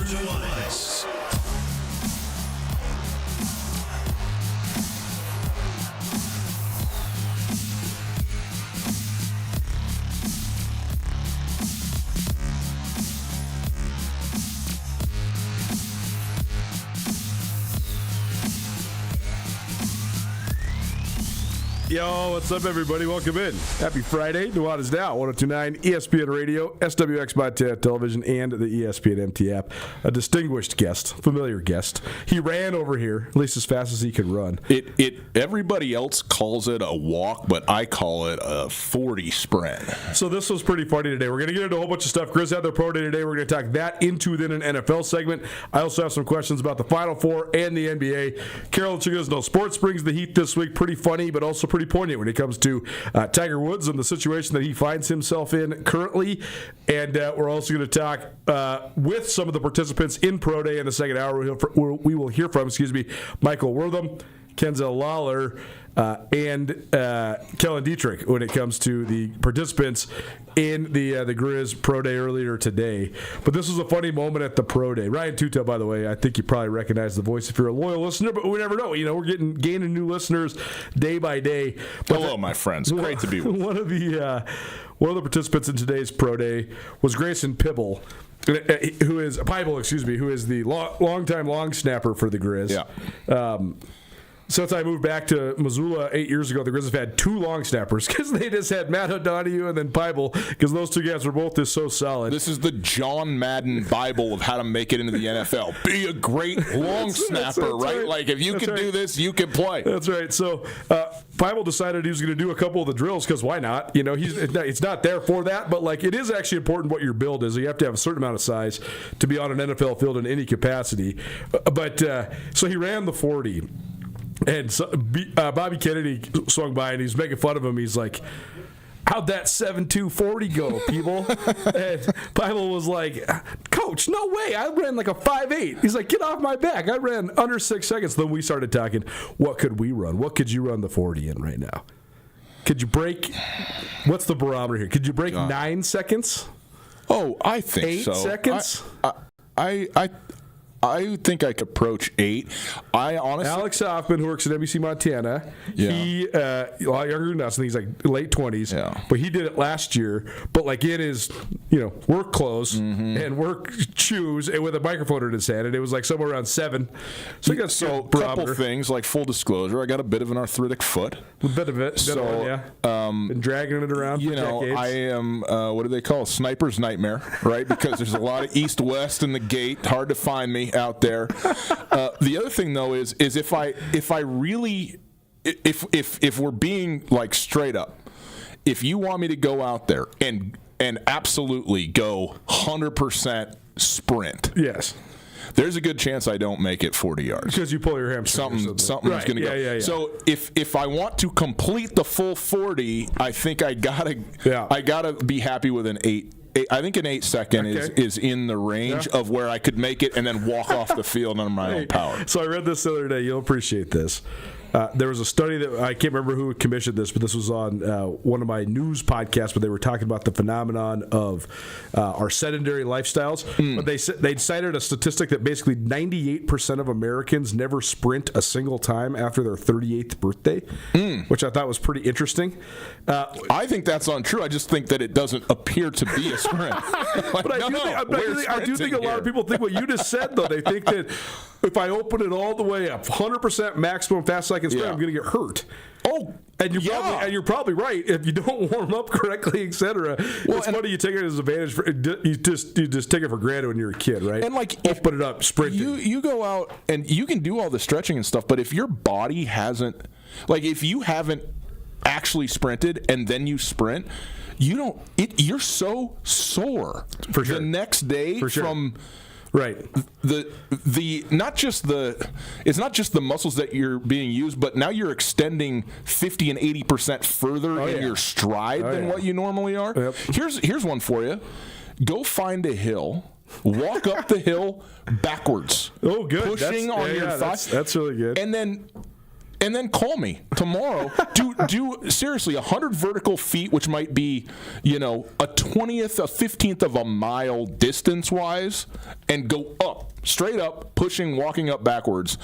Nuanez. Yo, what's up, everybody? Welcome in. Happy Friday. Nuanez Now, 102.9 ESPN Radio, SWX Montana Television, and the ESPN MT app. A distinguished guest, familiar guest. He ran over here, at least as fast as he could run. Everybody else calls it a walk, but I call it a 40 sprint. So this was pretty funny today. We're going to get into a whole bunch of stuff. Grizz had their pro day today. We're going to talk that into then an NFL segment. I also have some questions about the Final Four and the NBA. Carol Chigo's Sports brings the heat this week. Pretty funny, but also pretty poignant when it comes to Tiger Woods and the situation that he finds himself in currently. And we're also going to talk with some of the participants in Pro Day in the second hour. We will hear from, Michael Wortham, Kenzel Lawler, and Kellen Dietrich when it comes to the participants in the Grizz Pro Day earlier today. But this was a funny moment at the Pro Day. Ryan Tuta, by the way, I think you probably recognize the voice if you're a loyal listener, but we never know. You know, we're gaining new listeners day by day. But hello, my friends. Great to be with you. One of the participants in today's Pro Day was Grayson Pibble, who is the longtime long snapper for the Grizz. Yeah. Since I moved back to Missoula 8 years ago, the Grizz have had two long snappers because they just had Matt O'Donohue and then Pibel because those two guys were both just so solid. This is the John Madden Bible of how to make it into the NFL. Be a great long snapper, right? Like, if you can do this, you can play. That's right. So Pibel decided he was going to do a couple of the drills because why not? You know, it's not there for that, but like it is actually important what your build is. You have to have a certain amount of size to be on an NFL field in any capacity. But so he ran the 40. And so, Bobby Kennedy swung by and he's making fun of him. He's like, "How'd that 7.2 40 go, people?" And Pibel was like, "Coach, no way. I ran like a 5.8. He's like, "Get off my back. I ran under 6 seconds." Then we started talking, what could we run? What could you run the 40 in right now? Could you break, what's the barometer here? Could you break 9 seconds? Oh, I think 8 so. 8 seconds? I think I could approach 8. I honestly, Alex Hoffman, who works at NBC Montana, he a lot younger than us, and he's like late 20s. Yeah. But he did it last year. But like in his, work clothes and work shoes, and with a microphone in his hand, and it was like somewhere around 7. So a couple things like full disclosure. I got a bit of an arthritic foot. A bit of it. Been dragging it around for decades. I am what do they call it? Sniper's nightmare, right? Because there's a lot of east-west in the gate. Hard to find me out there. The other thing though is if we're being like straight up, if you want me to go out there and absolutely go 100% sprint, yes, there's a good chance I don't make it 40 yards because you pull your hamstring. Something's right. going to go. Yeah. So if I want to complete the full 40, I think I gotta be happy with an 8. I think an 8 second is in the range of where I could make it and then walk off the field on my own power. So I read this the other day. You'll appreciate this. There was a study that I can't remember who commissioned this, but this was on one of my news podcasts. But they were talking about the phenomenon of our sedentary lifestyles. But they cited a statistic that basically 98% of Americans never sprint a single time after their 38th birthday, which I thought was pretty interesting. I think that's untrue. I just think that it doesn't appear to be a sprint. But I do think a lot of people think what you just said, though. They think that if I open it all the way up, 100% maximum fast second sprint, I'm going to get hurt. Oh, and you're probably right if you don't warm up correctly, etc. It's funny you take it as an advantage. You just take it for granted when you're a kid, right? And like open it up, sprint. You go out and you can do all the stretching and stuff, but if your body hasn't, like if you haven't actually sprinted and then you sprint, you're so sore for sure. The next day from. Right. It's not just the muscles that you're being used, but now you're extending 50 and 80% further in your stride than what you normally are. Yep. Here's one for you. Go find a hill. Walk up the hill backwards. Oh, good. Pushing on your thighs. That's really good. And then and then call me tomorrow. do seriously 100 vertical feet, which might be, a 20th, a 15th of a mile distance wise, and go up, straight up, pushing, walking up backwards.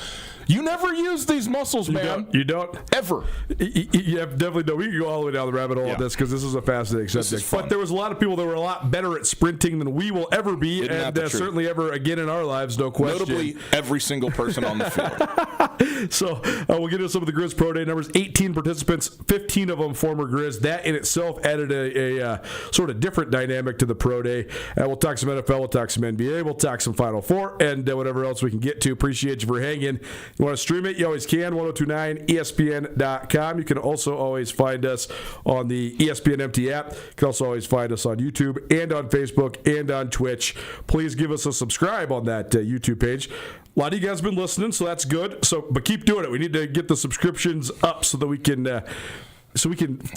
You never use these muscles, man. You don't ever. You definitely don't. We can go all the way down the rabbit hole on this because this is a fascinating subject. But there was a lot of people that were a lot better at sprinting than we will ever be, and certainly ever again in our lives, no question. Notably, every single person on the field. So we'll get into some of the Grizz Pro Day numbers. 18 participants, 15 of them former Grizz. That in itself added a sort of different dynamic to the Pro Day. We'll talk some NFL, we'll talk some NBA, we'll talk some Final Four, and whatever else we can get to. Appreciate you for hanging. You want to stream it? You always can. 1029ESPN.com. You can also always find us on the ESPN MT app. You can also always find us on YouTube and on Facebook and on Twitch. Please give us a subscribe on that YouTube page. A lot of you guys have been listening, so that's good. But keep doing it. We need to get the subscriptions up so that we can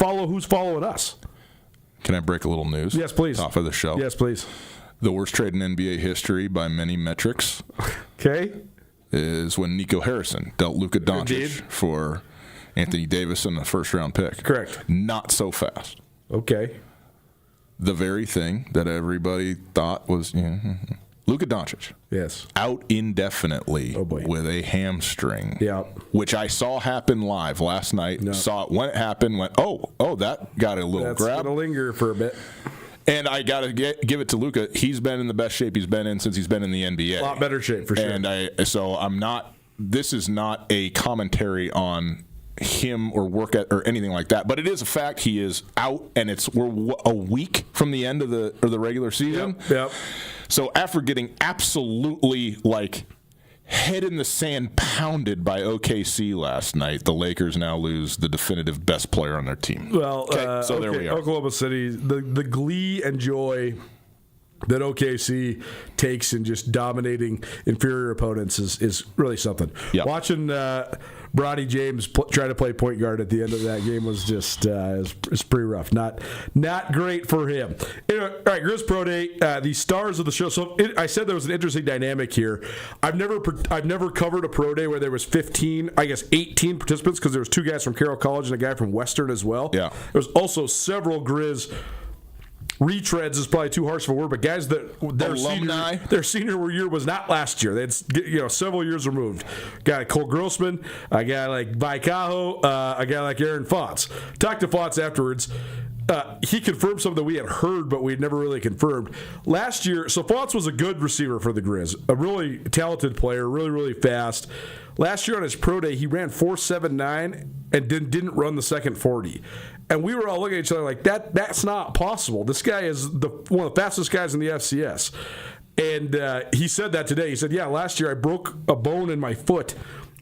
follow who's following us. Can I break a little news? Yes, please. Off of the show. Yes, please. The worst trade in NBA history by many metrics. Okay. Is when Nico Harrison dealt Luka Doncic for Anthony Davis in the first-round pick. Correct. Not so fast. Okay. The very thing that everybody thought was Luka Doncic. Yes. Out indefinitely with a hamstring. Yeah. Which I saw happen live last night. No. Saw it when it happened. Went, oh, that got a little grab. That's going to linger for a bit. And I got to give it to Luka. He's been in the best shape he's been in since he's been in the NBA. A lot better shape, for sure. And I'm not – this is not a commentary on him or or anything like that. But it is a fact he is out, and we're a week from the end of the regular season. Yep. So after getting absolutely, head in the sand pounded by OKC last night, the Lakers now lose the definitive best player on their team. Well, so there we are. Oklahoma City, the glee and joy that OKC takes in just dominating inferior opponents is really something. Yep. Watching Bronny James try to play point guard at the end of that game was just it's pretty rough. Not great for him. Anyway, all right, Grizz Pro Day, the stars of the show. So I said there was an interesting dynamic here. I've never covered a Pro Day where there was 18 participants because there was 2 guys from Carroll College and a guy from Western as well. Yeah. There was also several Grizz retreads is probably too harsh of a word, but guys that their senior year was not last year. They had several years removed. A guy like Cole Grossman, a guy like Vi Cajo, a guy like Aaron Fonts. Talked to Fonts afterwards. He confirmed something that we had heard, but we had never really confirmed. Last year, so Fonts was a good receiver for the Grizz, a really talented player, really, really fast. Last year on his pro day, he ran 4.79 and didn't run the second 40. And we were all looking at each other like, that's not possible. This guy is one of the fastest guys in the FCS. And he said that today. He said, yeah, last year I broke a bone in my foot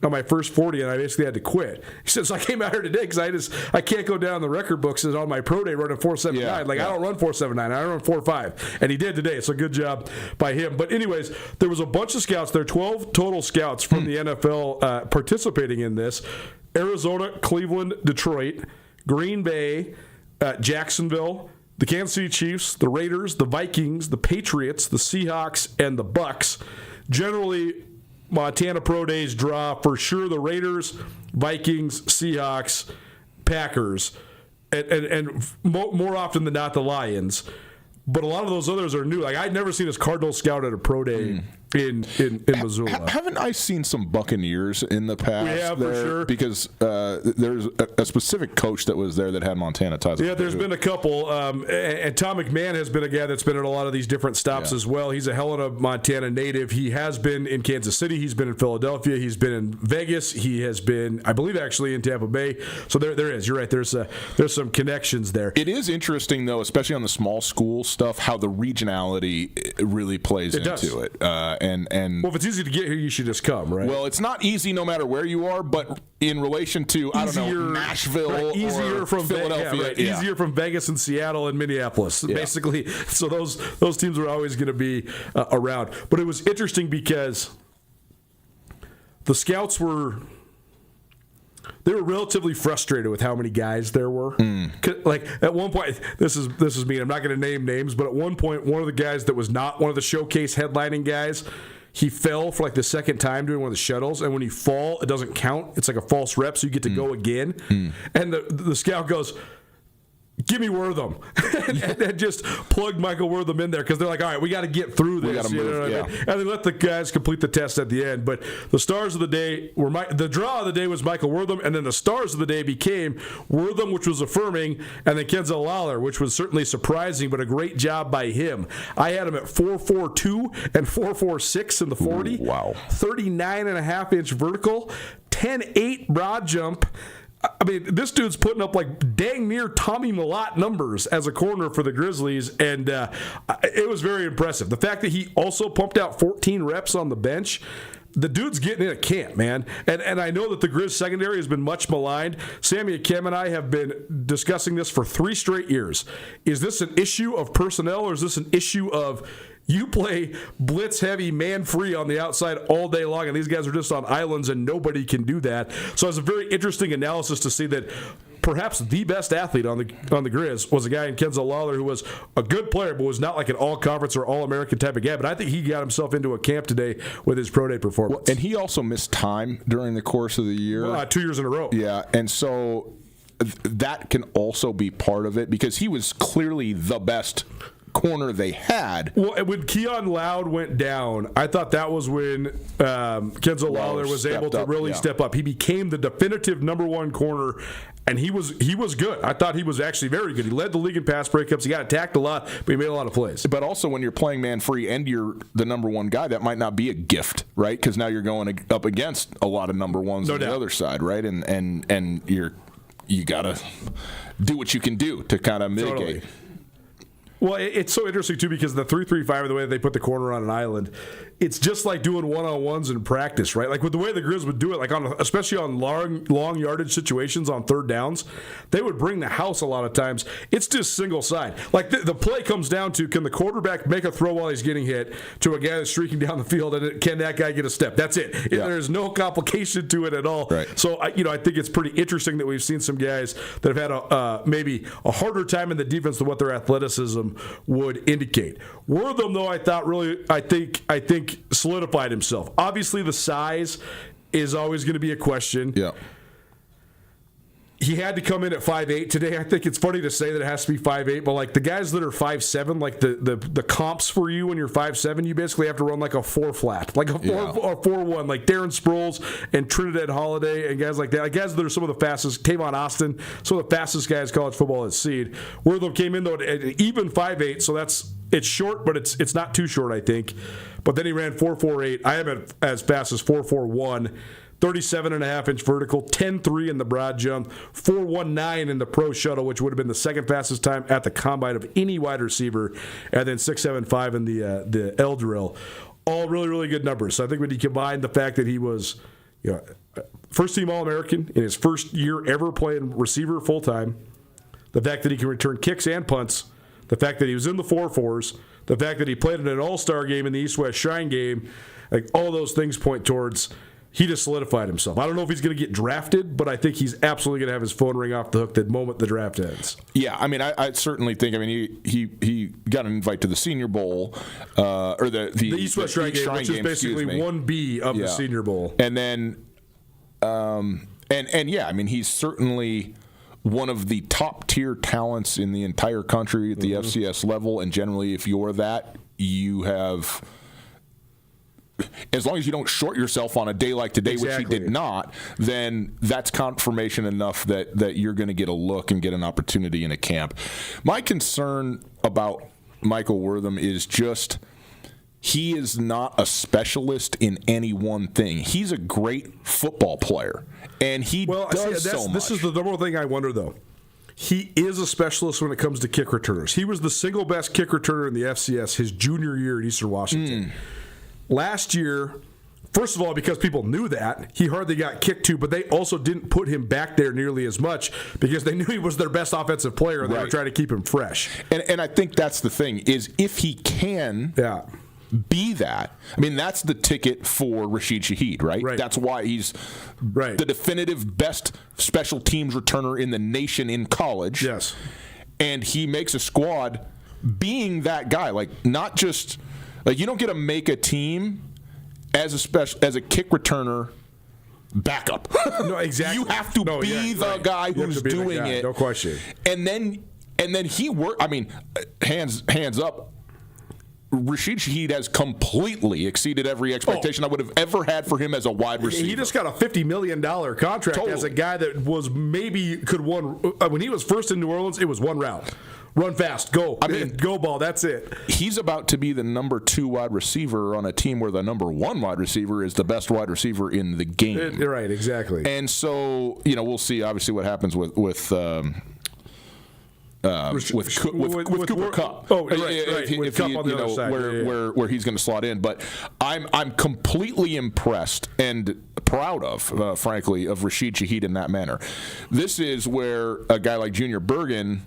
on my first 40, and I basically had to quit. He says, so I came out here today because I can't go down the record books on my pro day running 4.79. I don't run 4.79. I run 4.5. And he did today. So good job by him. But anyways, there was a bunch of scouts. There are 12 total scouts from the NFL participating in this. Arizona, Cleveland, Detroit, Green Bay, Jacksonville, the Kansas City Chiefs, the Raiders, the Vikings, the Patriots, the Seahawks, and the Bucks. Generally, Montana Pro Days draw for sure the Raiders, Vikings, Seahawks, Packers, and more often than not the Lions. But a lot of those others are new. Like I'd never seen this Cardinal scout at a pro day in Missoula. Haven't I seen some Buccaneers in the past? We have, for sure. Because there's a specific coach that was there that had Montana ties. Yeah, there's been a couple. And Tom McMahon has been a guy that's been at a lot of these different stops as well. He's a Helena, Montana native. He has been in Kansas City. He's been in Philadelphia. He's been in Vegas. He has been, I believe, actually in Tampa Bay. So there is. You're right. There's some connections there. It is interesting, though, especially on the small school stuff, how the regionality really plays into it. And well, if it's easy to get here, you should just come, right? Well, it's not easy no matter where you are, but in relation to Nashville or Philadelphia, easier from Vegas and Seattle and Minneapolis, basically. So those teams are always going to be around. But it was interesting because the scouts were relatively frustrated with how many guys there were. Like at one point, this is mean. I'm not going to name names, but at one point, one of the guys that was not one of the showcase headlining guys, he fell for like the second time doing one of the shuttles, and when you fall, it doesn't count. It's like a false rep, so you get to go again. And the scout goes, "Give me Wortham," and just plugged Michael Wortham in there because they're like, "All right, we got to get through this." We gotta move, I mean? And they let the guys complete the test at the end. But the stars of the day were the draw of the day was Michael Wortham, and then the stars of the day became Wortham, which was affirming, and then Kenzel Lawler, which was certainly surprising, but a great job by him. I had him at 4.42 and 4.46 in the 40. Ooh, wow. 39.5-inch vertical, 10.8 broad jump. I mean, this dude's putting up like dang near Tommy Millott numbers as a corner for the Grizzlies, and it was very impressive. The fact that he also pumped out 14 reps on the bench, the dude's getting in a camp, man. And I know that the Grizz secondary has been much maligned. Sammy Akem and I have been discussing this for 3 straight years. Is this an issue of personnel, or is this an issue of you play blitz heavy, man free on the outside all day long, and these guys are just on islands and nobody can do that? So it's a very interesting analysis to see that perhaps the best athlete on the Grizz was a guy in Kenzel Lawler who was a good player, but was not like an all-conference or all-American type of guy. But I think he got himself into a camp today with his pro day performance. Well, and he also missed time during the course of the year. 2 years in a row. Yeah, and so that can also be part of it because he was clearly the best corner they had. Well, when Keon Loud went down, I thought that was when Kenzel Lawler was able to really step up. He became the definitive number 1 corner, and he was good. I thought he was actually very good. He led the league in pass breakups. He got attacked a lot, but he made a lot of plays. But also when you're playing man free and you're the number 1 guy, that might not be a gift, right? Because now you're going up against a lot of number 1s on the other side, right? And you got to do what you can do to kind of mitigate. Totally. Well, it's so interesting, too, because the 3-3-5, the way they put the corner on an island, it's just like doing one-on-ones in practice, right? Like with the way the Grizz would do it, like especially on long yardage situations on third downs, they would bring the house a lot of times. It's just single side. Like the play comes down to, can the quarterback make a throw while he's getting hit to a guy that's streaking down the field, and can that guy get a step? That's it. Yeah. There's no complication to it at all. Right. So, I think it's pretty interesting that we've seen some guys that have had maybe a harder time in the defense than what their athleticism would indicate. Wortham, though, I think solidified himself. Obviously, the size is always going to be a question. Yeah. He had to come in at 5'8" today. I think it's funny to say that it has to be 5'8", but like the guys that are 5'7", like the comps for you when you're 5'7", you basically have to run like a 4 flat, like a 4-1, like Darren Sproles and Trinidad Holiday and guys like that. Like guys that are some of the fastest, Tavon Austin, some of the fastest guys college football has seen. Wortham came in though at even 5'8", so it's short, but it's not too short, I think. But then he ran 4.48. I have it as fast as 4.41. 37.5-inch vertical, 10.3 in the broad jump, 4.19 in the pro shuttle, which would have been the second fastest time at the combine of any wide receiver, and then 6.75 in the L drill. All really, really good numbers. So I think when you combine the fact that he was, first-team All-American in his first year ever playing receiver full-time, the fact that he can return kicks and punts, the fact that he was in the 4-4s, the fact that he played in an All-Star game in the East-West Shrine game, like all those things point towards he just solidified himself. I don't know if he's going to get drafted, but I think he's absolutely going to have his phone ring off the hook the moment the draft ends. Yeah, I mean, I certainly think. I mean, he got an invite to the Senior Bowl or the East-West Shrine game, which is basically 1B of the Senior Bowl. And then, and yeah, I mean, he's certainly one of the top-tier talents in the entire country at the FCS level, and generally, if you're that, you have. As long as you don't short yourself on a day like today, which he did not, then that's confirmation enough that you're going to get a look and get an opportunity in a camp. My concern about Michael Wortham is just he is not a specialist in any one thing. He's a great football player, and he does so much. This is the number one thing I wonder, though. He is a specialist when it comes to kick returners. He was the single best kick returner in the FCS his junior year at Eastern Washington. Last year, first of all, because people knew that, he hardly got kicked to, but they also didn't put him back there nearly as much because they knew he was their best offensive player and they were trying to keep him fresh. And I think that's the thing, is if he can be that, I mean, that's the ticket for Rashid Shaheed, right? That's why he's the definitive best special teams returner in the nation in college. Yes. And he makes a squad being that guy, like not just... Like, you don't get to make a team as a kick returner backup. No, exactly. You have to be the guy who's doing it. No question. And then he worked. I mean, hands up. Rashid Shaheed has completely exceeded every expectation I would have ever had for him as a wide receiver. He just got a $50 million contract as a guy that was maybe could one. When he was first in New Orleans, it was one route. Run fast, go. I mean, go ball, that's it. He's about to be the number 2 wide receiver on a team where the number 1 wide receiver is the best wide receiver in the game. Right, exactly. And so, we'll see obviously what happens with Cooper Kupp. Oh, right. With Kupp on the other side. Where he's going to slot in. But I'm completely impressed and proud of, frankly, of Rashid Shaheed in that manner. This is where a guy like Junior Bergen,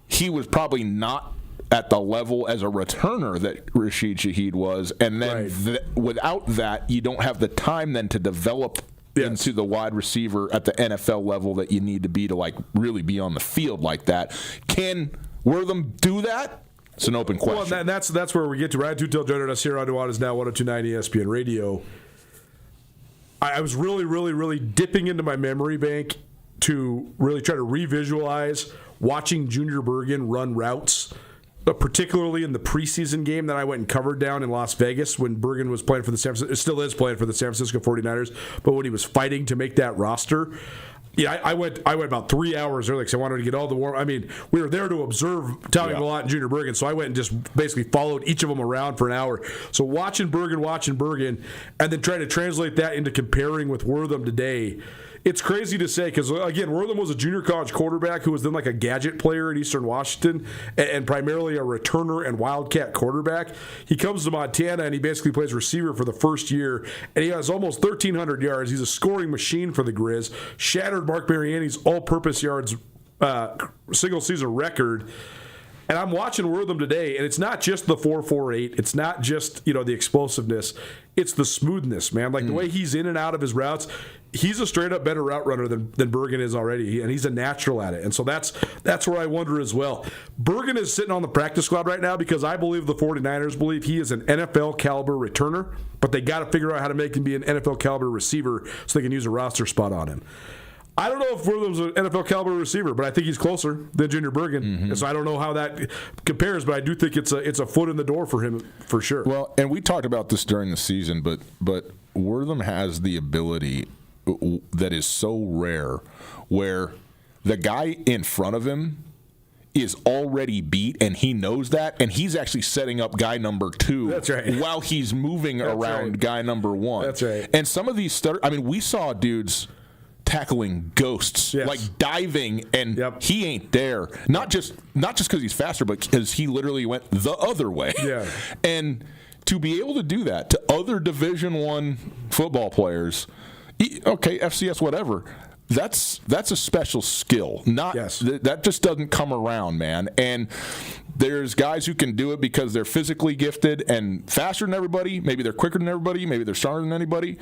he was probably not at the level as a returner that Rashid Shaheed was. And then without that, you don't have the time then to develop into the wide receiver at the NFL level that you need to be to like really be on the field like that. Can Wortham do that? It's an open question. Well, that's where we get to. Ryan Tutel joining us here on Nuanez Now 102.9 ESPN Radio. I was really, really, really dipping into my memory bank to really try to revisualize watching Junior Bergen run routes, particularly in the preseason game that I went and covered down in Las Vegas when Bergen was playing for the still is playing for the San Francisco 49ers, but when he was fighting to make that roster. Yeah, I went about 3 hours early because I wanted to get all the warm. I mean, we were there to observe Tommy Mellott and Junior Bergen, so I went and just basically followed each of them around for an hour. So watching Bergen, and then trying to translate that into comparing with Wortham today. It's crazy to say because, again, Wortham was a junior college quarterback who was then like a gadget player at Eastern Washington and primarily a returner and wildcat quarterback. He comes to Montana and he basically plays receiver for the first year, and he has almost 1,300 yards. He's a scoring machine for the Grizz. Shattered Mark Mariani's all-purpose yards single-season record. And I'm watching Wortham today, and it's not just the 4.48. It's not just the explosiveness. It's the smoothness, man. Like the way he's in and out of his routes. He's a straight-up better route runner than Bergen is already, and he's a natural at it. And so that's where I wonder as well. Bergen is sitting on the practice squad right now because I believe the 49ers believe he is an NFL-caliber returner, but they got to figure out how to make him be an NFL-caliber receiver so they can use a roster spot on him. I don't know if Wortham's an NFL caliber receiver, but I think he's closer than Junior Bergen. And so I don't know how that compares, but I do think it's a foot in the door for him for sure. Well, and we talked about this during the season, but Wortham has the ability that is so rare where the guy in front of him is already beat, and he knows that, and he's actually setting up guy number 2 That's right. while he's moving around guy number 1. That's right. And some of these we saw dudes tackling ghosts, like diving, and he ain't there. Not just because he's faster, but because he literally went the other way. Yeah. And to be able to do that to other Division I football players, FCS, whatever, that's a special skill. That just doesn't come around, man. And there's guys who can do it because they're physically gifted and faster than everybody. Maybe they're quicker than everybody. Maybe they're stronger than anybody.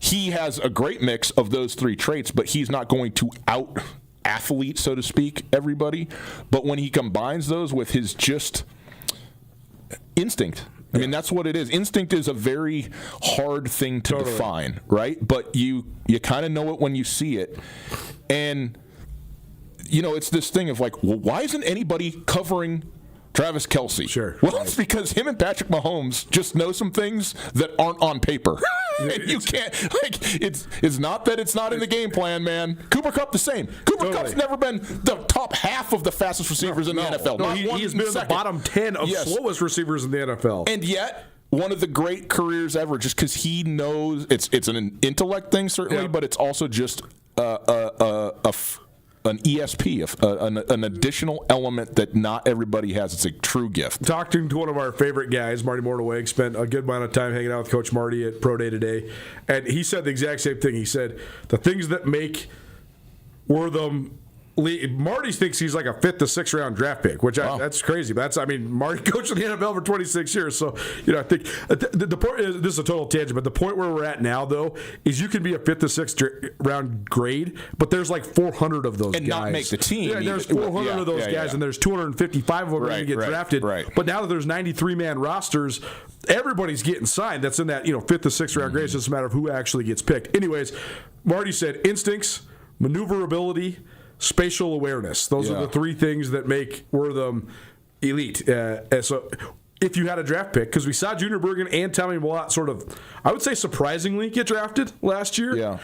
He has a great mix of those 3 traits, but he's not going to out-athlete, so to speak, everybody. But when he combines those with his just instinct, I mean, that's what it is. Instinct is a very hard thing to define, right? But you kind of know it when you see it. And, it's this thing of like, well, why isn't anybody covering Travis Kelce? Sure. Well, it's because him and Patrick Mahomes just know some things that aren't on paper. And you can't, it's not that it's not in the game plan, man. Cooper Kupp the same. Cooper Kupp's never been the top half of the fastest receivers in the NFL. No, he's been in the bottom 10 of slowest receivers in the NFL. And yet, one of the great careers ever, just because he knows it's an intellect thing, certainly, but it's also just an ESP, an additional element that not everybody has. It's a true gift. Talking to one of our favorite guys, Marty Mortaway, spent a good amount of time hanging out with Coach Marty at Pro Day today, and he said the exact same thing. He said the things that make Wortham Marty thinks he's like a 5th to 6th round draft pick, which that's crazy. But Marty coached in the NFL for 26 years, so I think the point is, this is a total tangent, but the point where we're at now though is you can be a 5th to 6th round grade, but there's like 400 of those and guys not make the team. Yeah, there's 400 of those guys, and there's 255 of them that get drafted. Right. But now that there's 93-man rosters, everybody's getting signed. That's in that 5th to 6th round grade. It's just a matter of who actually gets picked. Anyways, Marty said instincts, maneuverability, spatial awareness. Those are the 3 things that make Wortham elite. So if you had a draft pick, because we saw Junior Bergen and Tommy Mellott sort of, I would say surprisingly, get drafted last year. Yeah.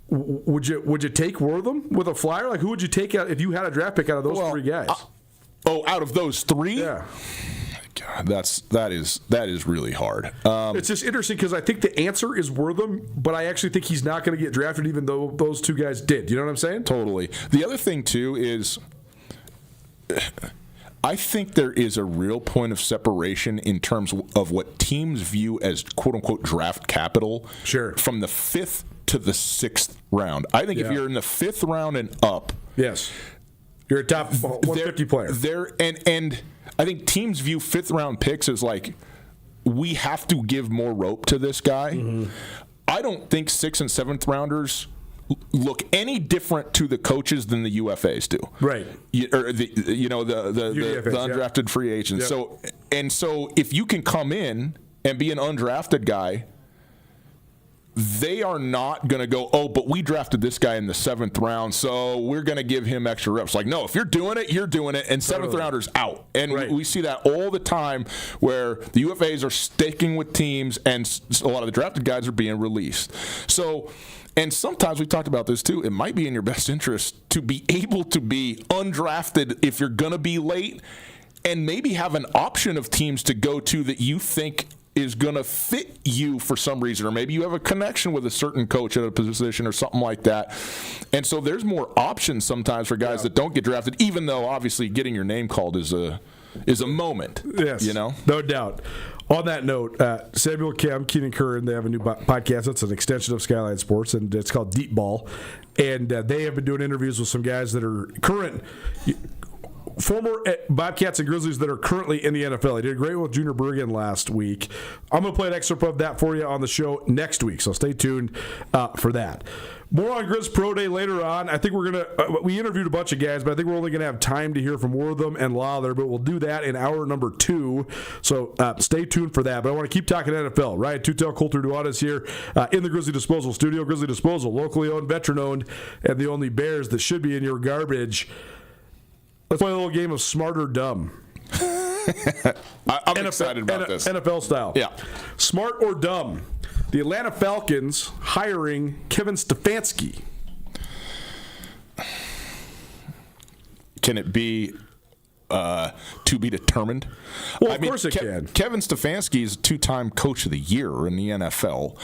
Would you take Wortham with a flyer? Like, who would you take out if you had a draft pick out of those 3 guys? Out of those 3? Yeah. God, that is really hard. It's just interesting because I think the answer is Wortham, but I actually think he's not going to get drafted even though those 2 guys did. You know what I'm saying? Totally. The other thing, too, is I think there is a real point of separation in terms of what teams view as quote-unquote draft capital from the 5th to the 6th round. I think if you're in the 5th round and up, yes, you're a top 150 player. And I think teams view 5th round picks as like, we have to give more rope to this guy. Mm-hmm. I don't think 6th and 7th rounders look any different to the coaches than the UFAs do. Right. Or the undrafted free agents. Yep. So if you can come in and be an undrafted guy, they are not going to go, but we drafted this guy in the 7th round, so we're going to give him extra reps. Like, no, if you're doing it, you're doing it, and 7th rounders out. And we see that all the time where the UFAs are sticking with teams, and a lot of the drafted guys are being released. So, and sometimes we talked about this too, it might be in your best interest to be able to be undrafted if you're going to be late, and maybe have an option of teams to go to that you think is going to fit you for some reason, or maybe you have a connection with a certain coach at a position or something like that. And so there's more options sometimes for guys that don't get drafted, even though obviously getting your name called is a moment. Yes, no doubt. On that note, Samuel Kim, Keenan Curran, they have a new podcast. That's an extension of Skyline Sports, and it's called Deep Ball. And they have been doing interviews with some guys that are former Bobcats and Grizzlies that are currently in the NFL. He did great with Junior Bergen last week. I'm going to play an excerpt of that for you on the show next week, so stay tuned for that. More on Grizz Pro Day later on. I think we're going to we interviewed a bunch of guys, but I think we're only going to have time to hear from Wortham and Lawler, but we'll do that in hour number 2, so stay tuned for that. But I want to keep talking NFL. Ryan Tutel, Colter Nuanez here in the Grizzly Disposal Studio. Grizzly Disposal, locally owned, veteran-owned, and the only Bears that should be in your garbage. Let's play a little game of Smart or Dumb. I'm excited about this. NFL style. Yeah. Smart or Dumb? The Atlanta Falcons hiring Kevin Stefanski. Can it be to be determined? Well, of course it can. Kevin Stefanski is a 2-time Coach of the Year in the NFL,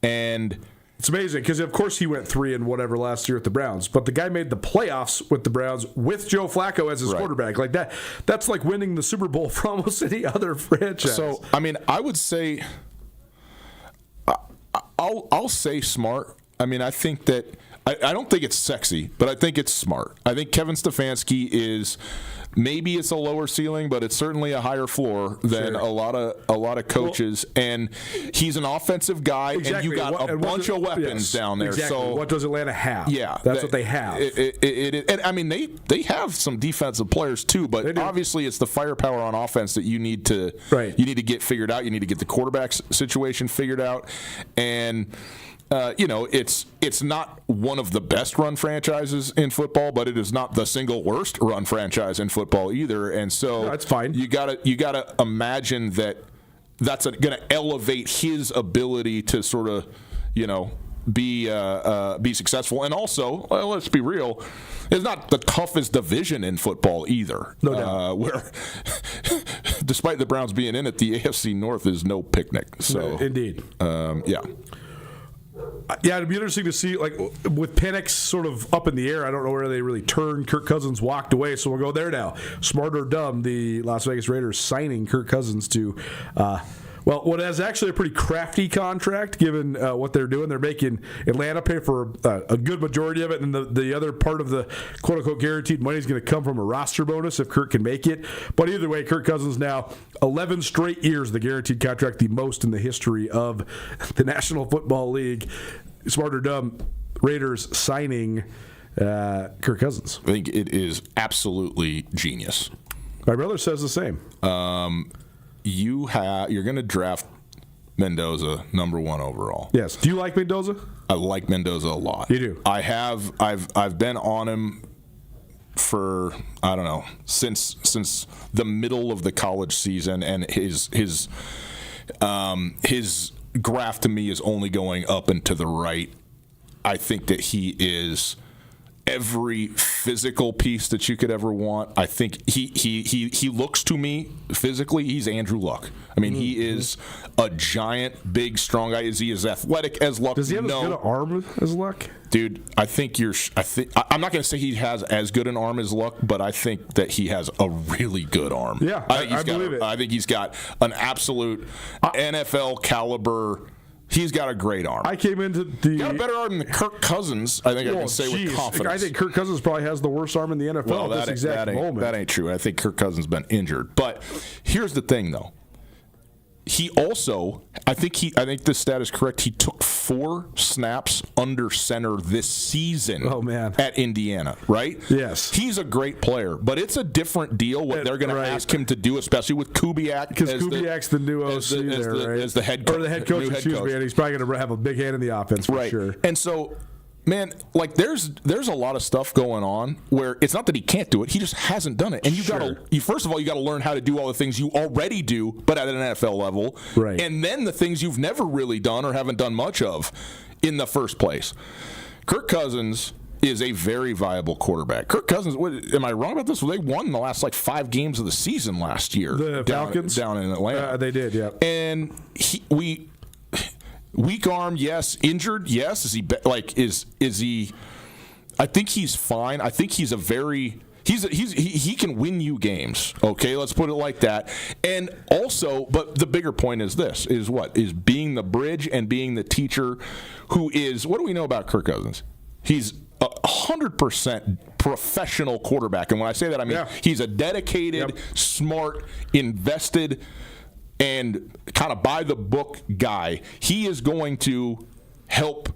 and it's amazing because, of course, he went 3 and whatever last year at the Browns, but the guy made the playoffs with the Browns with Joe Flacco as his quarterback. Like that, that's like winning the Super Bowl for almost any other franchise. So, I mean, I would say, I'll say smart. I mean, I think that I don't think it's sexy, but I think it's smart. I think Kevin Stefanski is. Maybe it's a lower ceiling, but it's certainly a higher floor than a lot of coaches. And he's an offensive guy, and you got a bunch of weapons down there. Exactly. So what does Atlanta have? Yeah, that's what they have. And I mean, they have some defensive players too, but obviously it's the firepower on offense that you need to get figured out. You need to get the quarterback situation figured out, and. It's not one of the best run franchises in football, but it is not the single worst run franchise in football either. And so that's fine. You gotta imagine that that's going to elevate his ability to sort of, be successful. And also, let's be real, it's not the toughest division in football either. No doubt. Where, despite the Browns being in it, the AFC North is no picnic. So indeed, yeah. Yeah, it'd be interesting to see, like, with Penix sort of up in the air, I don't know where they really turned. Kirk Cousins walked away, so we'll go there now. Smart or dumb, the Las Vegas Raiders signing Kirk Cousins to Well, what is actually a pretty crafty contract, given what they're doing. They're making Atlanta pay for a good majority of it, and the other part of the quote-unquote guaranteed money is going to come from a roster bonus if Kirk can make it. But either way, Kirk Cousins now 11 straight years the guaranteed contract, the most in the history of the National Football League. Smart or dumb, Raiders signing Kirk Cousins. I think it is absolutely genius. My brother says the same. You're going to draft Mendoza number 1 overall. Yes. Do you like Mendoza? I like Mendoza a lot. You do? I've been on him for, I don't know, since the middle of the college season, and his graph to me is only going up and to the right. I think that he is every physical piece that you could ever want. I think he looks to me physically, he's Andrew Luck. I mean, he is a giant, big, strong guy. Is he as athletic as Luck? Does he have as good an arm as Luck? Dude, I'm not going to say he has as good an arm as Luck, but I think that he has a really good arm. Yeah, I believe it. I think he's got an absolute NFL caliber. He's got a great arm. I came into the... Got a better arm than Kirk Cousins, I think I can say with confidence. I think Kirk Cousins probably has the worst arm in the NFL at this exact moment. That ain't true. I think Kirk Cousins has been injured. But here's the thing, though. He also, I think this stat is correct, he took 4 snaps under center this season at Indiana, right? Yes. He's a great player, but it's a different deal what they're going to ask him to do, especially with Kubiak. Because Kubiak's the new OC as the head coach. Or the head coach, me, and he's probably going to have a big hand in the offense for sure. And so... Man, like there's a lot of stuff going on where it's not that he can't do it; he just hasn't done it. And first of all, you got to learn how to do all the things you already do, but at an NFL level, right? And then the things you've never really done or haven't done much of in the first place. Kirk Cousins is a very viable quarterback. Kirk Cousins, am I wrong about this? Well, they won the last 5 games of the season last year. The Falcons down in Atlanta, they did, yeah. And weak arm, yes. Injured, yes. Is he? I think he's fine. I think he's he can win you games. Okay, let's put it like that. And also, but the bigger point is this: is being the bridge and being the teacher. Who is? What do we know about Kirk Cousins? He's 100% professional quarterback, and when I say that, I mean he's a dedicated, smart, invested, and kind of by the book guy. He is going to help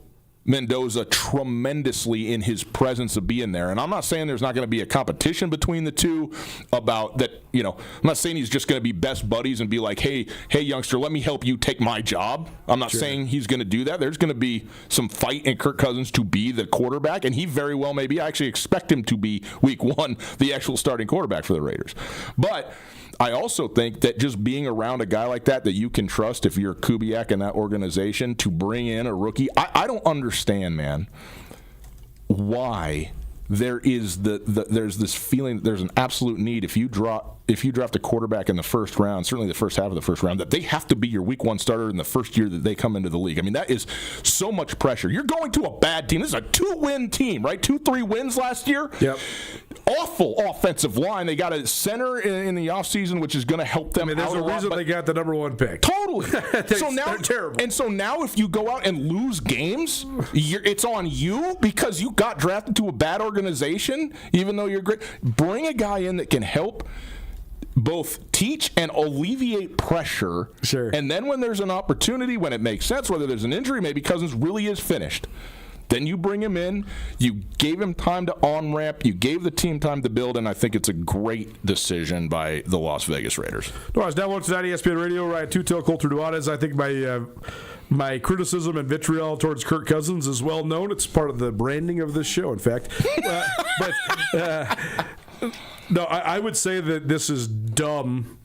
Mendoza tremendously in his presence of being there. And I'm not saying there's not going to be a competition between the two about that. I'm not saying he's just going to be best buddies and be like, hey, youngster, let me help you take my job. I'm not saying he's going to do that. There's going to be some fight in Kirk Cousins to be the quarterback, and he very well may be. I actually expect him to be week 1 the actual starting quarterback for the Raiders. But I also think that just being around a guy like that you can trust if you're Kubiak in that organization to bring in a rookie, I don't understand, man, why there is there's this feeling that there's an absolute need if you draft a quarterback in the first round, certainly the first half of the first round, that they have to be your week 1 starter in the first year that they come into the league. I mean, that is so much pressure. You're going to a bad team. This is a 2-win team, right? 2-3 wins last year. Yep. Awful offensive line. They got a center in the offseason, which is going to help them. There's a reason they got the number 1 pick. Totally. They're terrible. And so now if you go out and lose games, it's on you because you got drafted to a bad organization, even though you're great. Bring a guy in that can help both teach and alleviate pressure. Sure. And then when there's an opportunity, when it makes sense, whether there's an injury, maybe Cousins really is finished, then you bring him in. You gave him time to on-ramp. You gave the team time to build, and I think it's a great decision by the Las Vegas Raiders. Nuanez Now ESPN Radio, Ryan Two-Tail, Colter Nuanez. I think my criticism and vitriol towards Kirk Cousins is well known. It's part of the branding of this show, in fact. No, I would say that this is dumb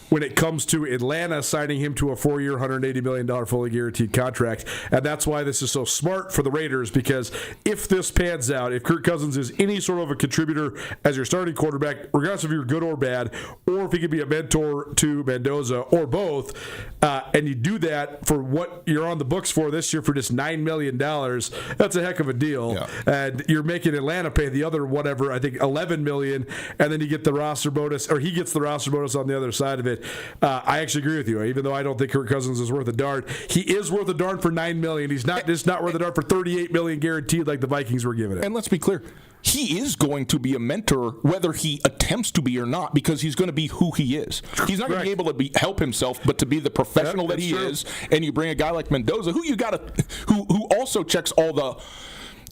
when it comes to Atlanta signing him to a 4-year, $180 million fully guaranteed contract. And that's why this is so smart for the Raiders, because if this pans out, if Kirk Cousins is any sort of a contributor as your starting quarterback, regardless if you're good or bad, or if he could be a mentor to Mendoza or both, and you do that for what you're on the books for this year for just $9 million, that's a heck of a deal. Yeah. And you're making Atlanta pay the other whatever, I think $11 million, and then you get the roster bonus, or he gets the roster bonus on the other side of it. I actually agree with you. Even though I don't think Kirk Cousins is worth a darn, he is worth a darn for $9 million. He's not just not worth a darn for $38 million guaranteed like the Vikings were giving it. And let's be clear, he is going to be a mentor whether he attempts to be or not, because he's going to be who he is. He's not going to be able to help himself, but to be the professional that he is. And you bring a guy like Mendoza, who who also checks all the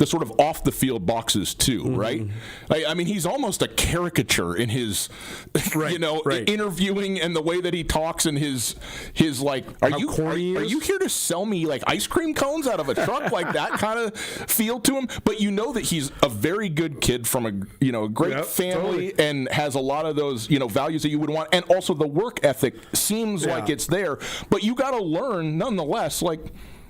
sort of off the field boxes too, right? I mean, he's almost a caricature in his, interviewing and the way that he talks and his like, are you here to sell me like ice cream cones out of a truck, like that kind of feel to him? But you know that he's a very good kid from a great family and has a lot of those values that you would want, and also the work ethic seems like it's there. But you got to learn nonetheless, like.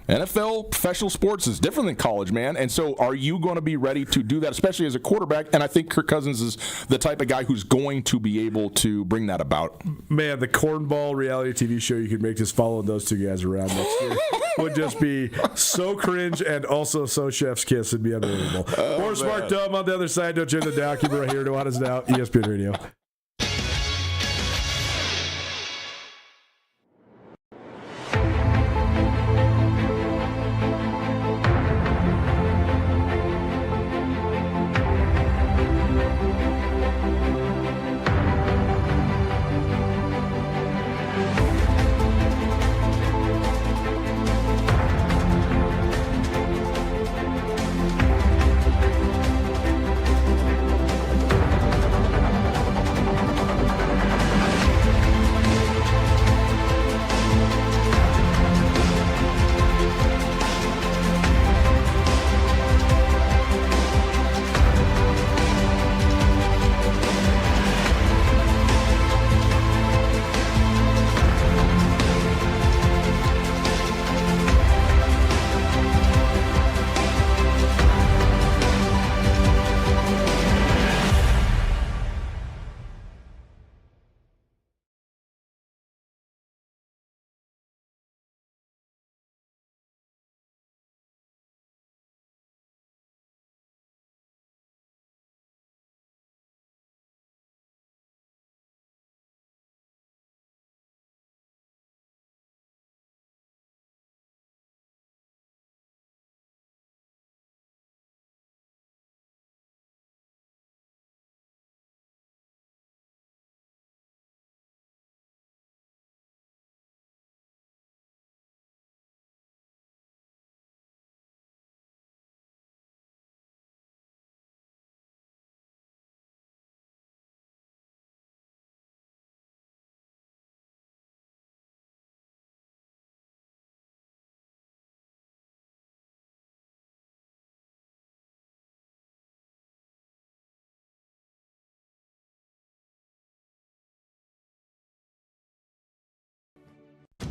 NFL, professional sports is different than college, man. And so are you going to be ready to do that, especially as a quarterback? And I think Kirk Cousins is the type of guy who's going to be able to bring that about. Man, the cornball reality TV show you could make just following those two guys around next year would just be so cringe and also so chef's kiss. It'd be unbelievable. More Smart Dumb on the other side. Don't turn the down. Keep it right here. Nuanez Now, ESPN Radio.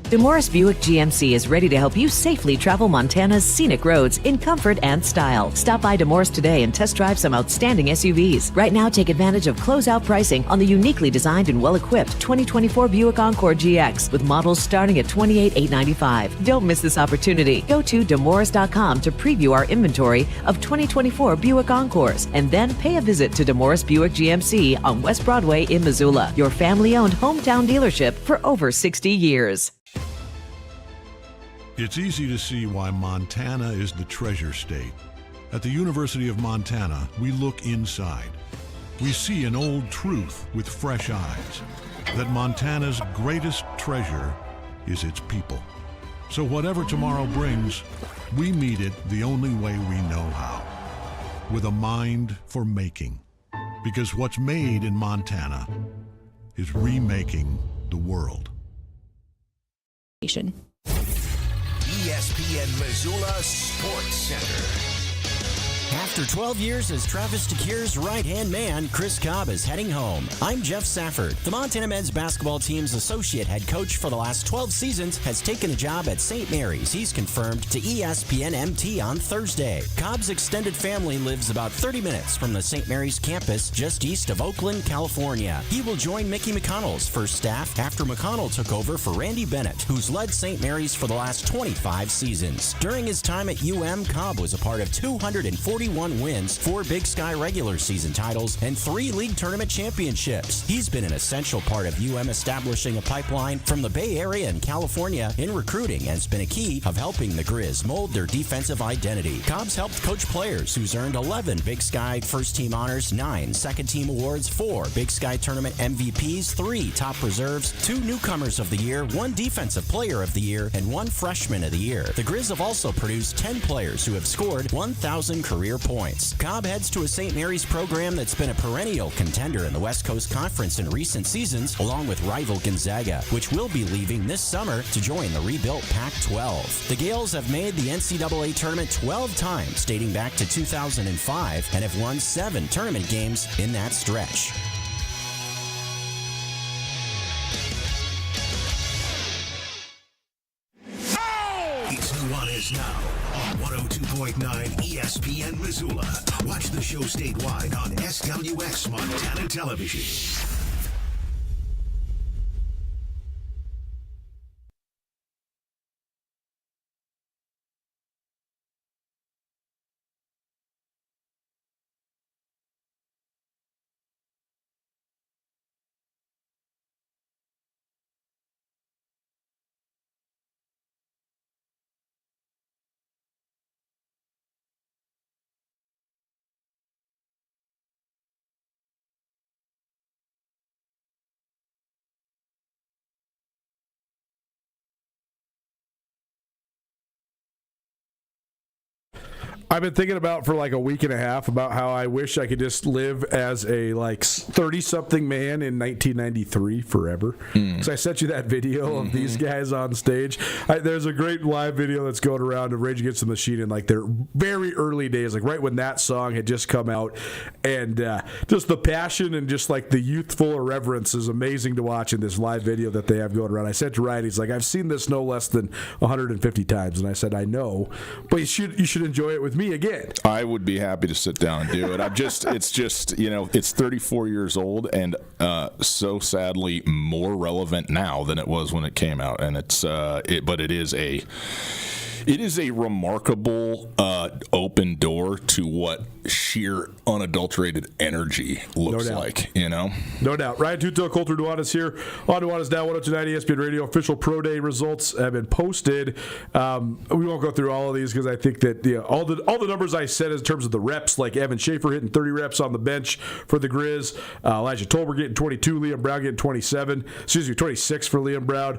DeMorris Buick GMC is ready to help you safely travel Montana's scenic roads in comfort and style. Stop by DeMorris today and test drive some outstanding SUVs. Right now, take advantage of closeout pricing on the uniquely designed and well-equipped 2024 Buick Encore GX with models starting at $28,895. Don't miss this opportunity. Go to DeMorris.com to preview our inventory of 2024 Buick Encores and then pay a visit to DeMorris Buick GMC on West Broadway in Missoula, your family-owned hometown dealership for over 60 years. It's easy to see why Montana is the treasure state. At the University of Montana, we look inside. We see an old truth with fresh eyes, that Montana's greatest treasure is its people. So whatever tomorrow brings, we meet it the only way we know how, with a mind for making. Because what's made in Montana is remaking the world. ESPN Missoula Sports Center. After 12 years as Travis DeCuire's right-hand man, Chris Cobb is heading home. I'm Jeff Safford. The Montana men's basketball team's associate head coach for the last 12 seasons has taken a job at St. Mary's. He's confirmed to ESPN MT on Thursday. Cobb's extended family lives about 30 minutes from the St. Mary's campus just east of Oakland, California. He will join Mickey McConnell's first staff after McConnell took over for Randy Bennett, who's led St. Mary's for the last 25 seasons. During his time at UM, Cobb was a part of 241 wins, 4 Big Sky regular season titles, and 3 league tournament championships. He's been an essential part of UM establishing a pipeline from the Bay Area and California in recruiting and has been a key of helping the Grizz mold their defensive identity. Cobb's helped coach players who's earned 11 Big Sky first team honors, 9 second team awards, 4 Big Sky tournament MVPs, 3 top reserves, 2 newcomers of the year, 1 defensive player of the year, and 1 freshman of the year. The Grizz have also produced 10 players who have scored 1,000 career points. Cobb heads to a St. Mary's program that's been a perennial contender in the West Coast Conference in recent seasons, along with rival Gonzaga, which will be leaving this summer to join the rebuilt Pac-12. The Gales have made the NCAA tournament 12 times dating back to 2005 and have won 7 tournament games in that stretch. It's Nuanez Now on 102.9 ESPN Missoula. Watch the show statewide on SWX Montana Television. I've been thinking about for like a week and a half about how I wish I could just live as a 30-something man in 1993 forever. Because I sent you that video of these guys on stage. There's a great live video that's going around of Rage Against the Machine in like their very early days, like right when that song had just come out, and just the passion and just like the youthful irreverence is amazing to watch in this live video that they have going around. I said to Ryan, he's like, I've seen this no less than 150 times, and I said, I know, but you should enjoy it with me again. I would be happy to sit down and do it. It's 34 years old and so sadly more relevant now than it was when it came out, and but it is a remarkable open door to what sheer unadulterated energy looks like, No doubt. Ryan Tuto, Colter Nuanez here on Nuanez Now, 102.9 ESPN Radio. Official Pro Day results have been posted. We won't go through all of these because I think that all the numbers I said in terms of the reps, like Evan Schaefer hitting 30 reps on the bench for the Grizz, Elijah Tolbert getting 22, Liam Brown getting 26 for Liam Brown.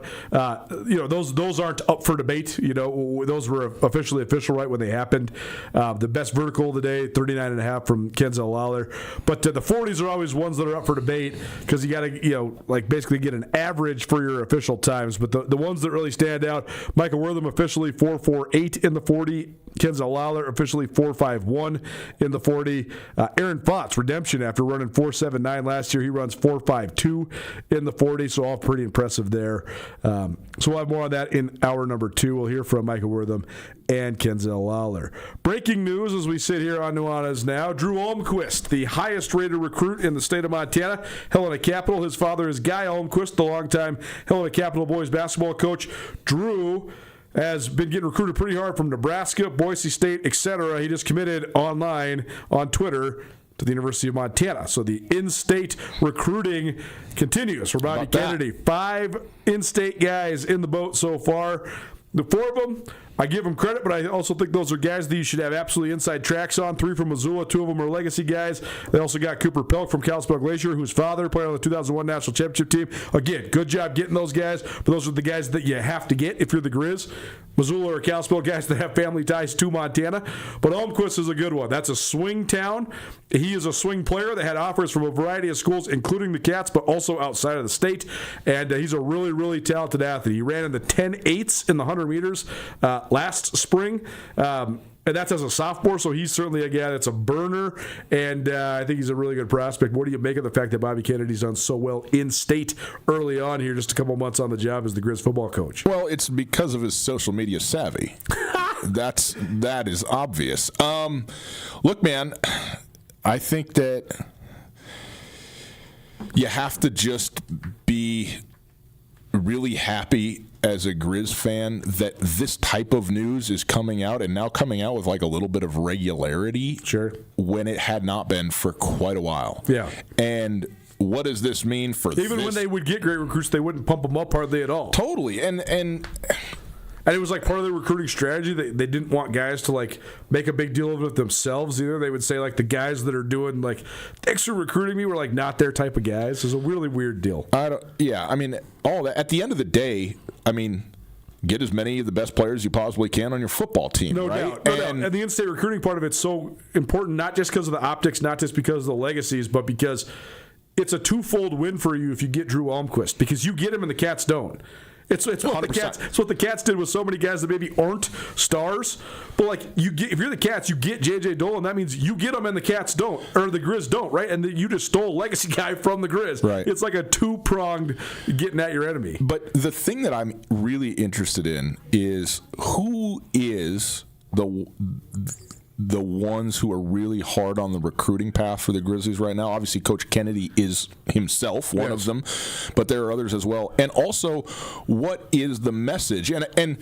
Those aren't up for debate. Those were official right when they happened. The best vertical of the day, 39.5 from Kenzel Lawler. But the 40s are always ones that are up for debate because you got to, basically get an average for your official times. But the ones that really stand out, Michael Wortham officially 4.48 in the 40. Kenzel Lawler officially 4.51 in the 40. Aaron Fotts, redemption after running 4.79 last year. He runs 4.52 in the 40, so all pretty impressive there. So we'll have more on that in hour number 2. We'll hear from Michael Wortham and Kenzel Lawler. Breaking news as we sit here on Nuanez Now. Drew Almquist, the highest-rated recruit in the state of Montana. Helena Capital. His father is Guy Almquist, the longtime Helena Capital boys basketball coach. Drew has been getting recruited pretty hard from Nebraska, Boise State, etc. He just committed online on Twitter to the University of Montana. So the in-state recruiting continues for Bobby Kennedy. 5 in-state guys in the boat so far. The 4 of them, I give them credit, but I also think those are guys that you should have absolutely inside tracks on. 3 from Missoula, 2 of them are legacy guys. They also got Cooper Pelk from Kalispell Glacier, whose father played on the 2001 National Championship team. Again, good job getting those guys, but those are the guys that you have to get if you're the Grizz. Missoula or Kalispell guys that have family ties to Montana. But Almquist is a good one. That's a swing town. He is a swing player that had offers from a variety of schools, including the Cats, but also outside of the state. And he's a really, really talented athlete. He ran in the 10.8s in the 100 meters last spring. And that's as a sophomore, so he's certainly a guy that's a burner, and I think he's a really good prospect. What do you make of the fact that Bobby Kennedy's done so well in state early on here, just a couple months on the job as the Grizz football coach? Well, it's because of his social media savvy. That is obvious. Look, man, I think that you have to just be really happy as a Grizz fan that this type of news is coming out, and now coming out with like a little bit of regularity. Sure. When it had not been for quite a while. Yeah. And what does this mean for even when they would get great recruits, they wouldn't pump them up hardly at all. Totally. And it was like part of the recruiting strategy. They didn't want guys to like make a big deal of it themselves either. They would say like the guys that are doing like, thanks for recruiting me, were like not their type of guys. It was a really weird deal. I mean, all that. At the end of the day, I mean, get as many of the best players you possibly can on your football team. No right? doubt. And the in-state recruiting part of it's so important, not just because of the optics, not just because of the legacies, but because it's a twofold win for you if you get Drew Almquist, because you get him and the Cats don't. It's what the Cats did with so many guys that maybe aren't stars. But like if you're the Cats, you get J.J. Dolan. That means you get them and the Cats don't, or the Grizz don't, right? And you just stole a legacy guy from the Grizz. Right. It's like a two-pronged getting at your enemy. But the thing that I'm really interested in is who is the ones who are really hard on the recruiting path for the Grizzlies right now. Obviously, Coach Kennedy is himself one of them, but there are others as well. And also, what is the message? And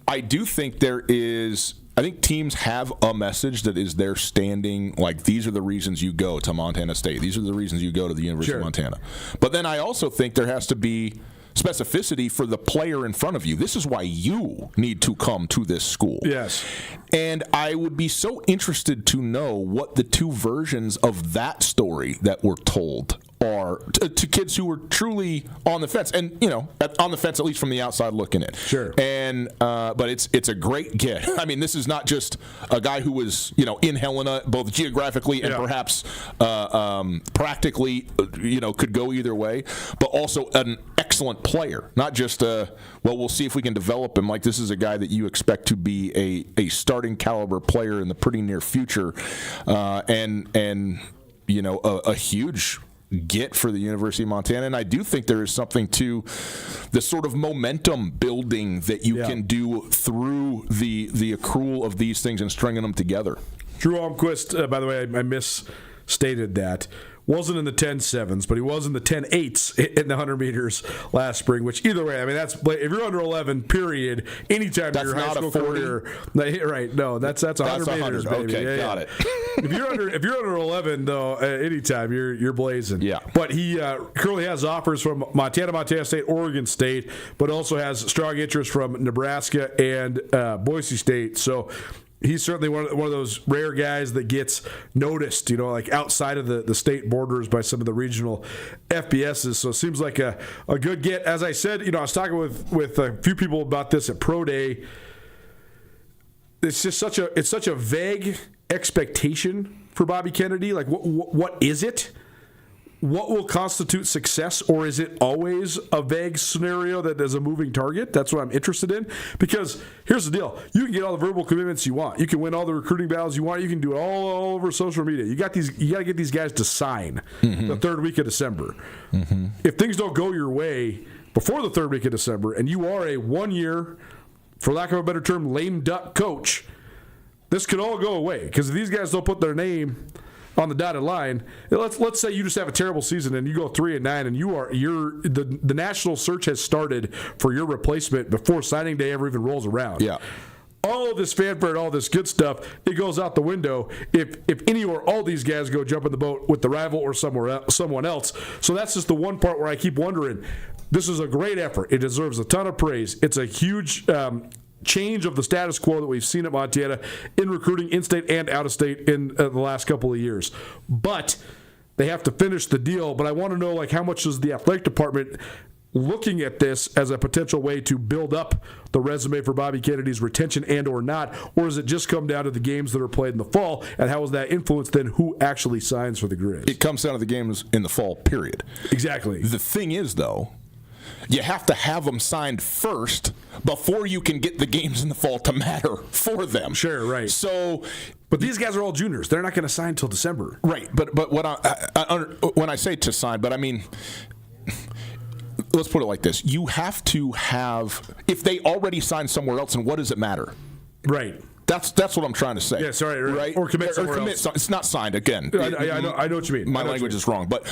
I do think I think teams have a message that is their standing, like these are the reasons you go to Montana State. These are the reasons you go to the University of Montana. But then I also think there has to be specificity for the player in front of you. This is why you need to come to this school. Yes. And I would be so interested to know what the two versions of that story that were told are to kids who were truly on the fence, and on the fence at least from the outside looking in. Sure. And but it's a great get. I mean, this is not just a guy who was in Helena, both geographically and perhaps practically, could go either way, but also an excellent player. Not just we'll see if we can develop him. Like, this is a guy that you expect to be a starting caliber player in the pretty near future, and a huge get for the University of Montana. And I do think there is something to the sort of momentum building that you can do through the accrual of these things and stringing them together. Drew Almquist, by the way, I misstated that. Wasn't in the 10.7s, but he was in the 10.8s in the 100 meters last spring, which either way, I mean, that's if you're under 11, period, anytime in your high school career. Right, no, that's 100 meters, baby. Okay, got it. If you're under 11, though, anytime, you're blazing. Yeah. But he currently has offers from Montana State, Oregon State, but also has strong interest from Nebraska and Boise State. So he's certainly one of those rare guys that gets noticed, like outside of the state borders by some of the regional FBSs. So it seems like a good get. As I said, I was talking with a few people about this at Pro Day. It's just such a vague expectation for Bobby Kennedy. Like, what is it? What will constitute success, or is it always a vague scenario that is a moving target? That's what I'm interested in, because here's the deal. You can get all the verbal commitments you want. You can win all the recruiting battles you want. You can do it all over social media. You got to get these guys to sign the third week of December. Mm-hmm. If things don't go your way before the third week of December, and you are a 1-year, for lack of a better term, lame duck coach, this could all go away, because if these guys don't put their name on the dotted line, let's say you just have a terrible season and you go 3-9, and the national search has started for your replacement before signing day ever even rolls around. Yeah. All of this fanfare and all this good stuff, it goes out the window if any or all these guys go jump in the boat with the rival or someone else. So that's just the one part where I keep wondering. This is a great effort. It deserves a ton of praise. It's a huge change of the status quo that we've seen at Montana in recruiting in-state and out-of-state in the last couple of years. But they have to finish the deal. But I want to know, like, how much is the athletic department looking at this as a potential way to build up the resume for Bobby Kennedy's retention and or not? Or does it just come down to the games that are played in the fall? And how is that influenced then who actually signs for the Grizz? It comes down to the games in the fall, period. Exactly. The thing is, though, you have to have them signed first before you can get the games in the fall to matter for them. Sure, right. So, but these guys are all juniors. They're not going to sign until December. Right. But what when I say to sign, but I mean, let's put it like this. You have to have, if they already signed somewhere else, and what does it matter? Right. That's what I'm trying to say. Yeah, sorry. Right? Or commit somewhere else. It's not signed again. I know what you mean. My language is wrong, but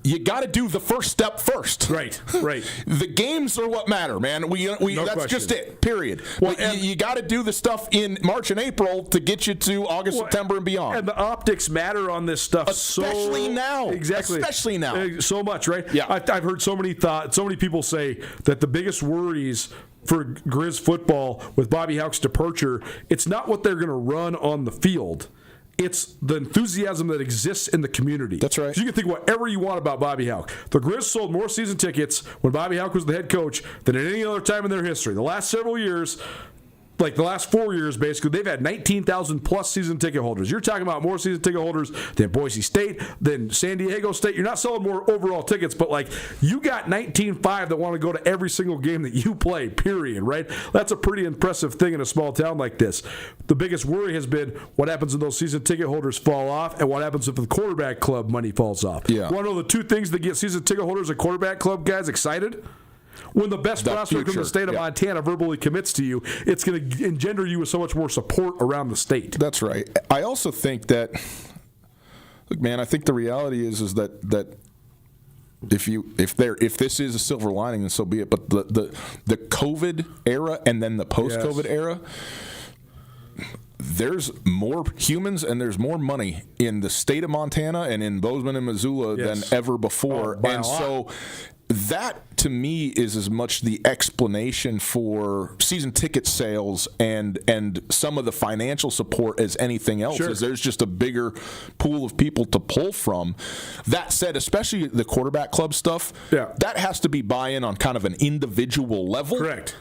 you got to do the first step first. Right. The games are what matter, man. We no that's question. just it. Period. Well, you got to do the stuff in March and April to get you to August, September, and beyond. And the optics matter on this stuff, especially now. Exactly, especially now. So much, right? Yeah. I've heard so many people say that the biggest worries for Grizz football with Bobby Hauck's departure, it's not what they're going to run on the field. It's the enthusiasm that exists in the community. That's right. So you can think whatever you want about Bobby Hauck. The Grizz sold more season tickets when Bobby Hauck was the head coach than at any other time in their history. The last several years, like the last 4 years, basically, they've had 19,000 plus season ticket holders. You're talking about more season ticket holders than Boise State, than San Diego State. You're not selling more overall tickets, but like you got 19.5 that want to go to every single game that you play, period, right? That's a pretty impressive thing in a small town like this. The biggest worry has been what happens when those season ticket holders fall off and what happens if the quarterback club money falls off. Yeah. Want to know the two things that get season ticket holders and quarterback club guys excited? When the best prospect from the state of Montana verbally commits to you, it's going to engender you with so much more support around the state. That's right. I also think that, look, man, I think the reality is that if this is a silver lining, then so be it. But the COVID era and then the post-COVID era, there's more humans and there's more money in the state of Montana and in Bozeman and Missoula than ever before. And so that, to me, is as much the explanation for season ticket sales and some of the financial support as anything else. Is there's just a bigger pool of people to pull from. That said, especially the quarterback club stuff, that has to be buy-in on kind of an individual level. Correct.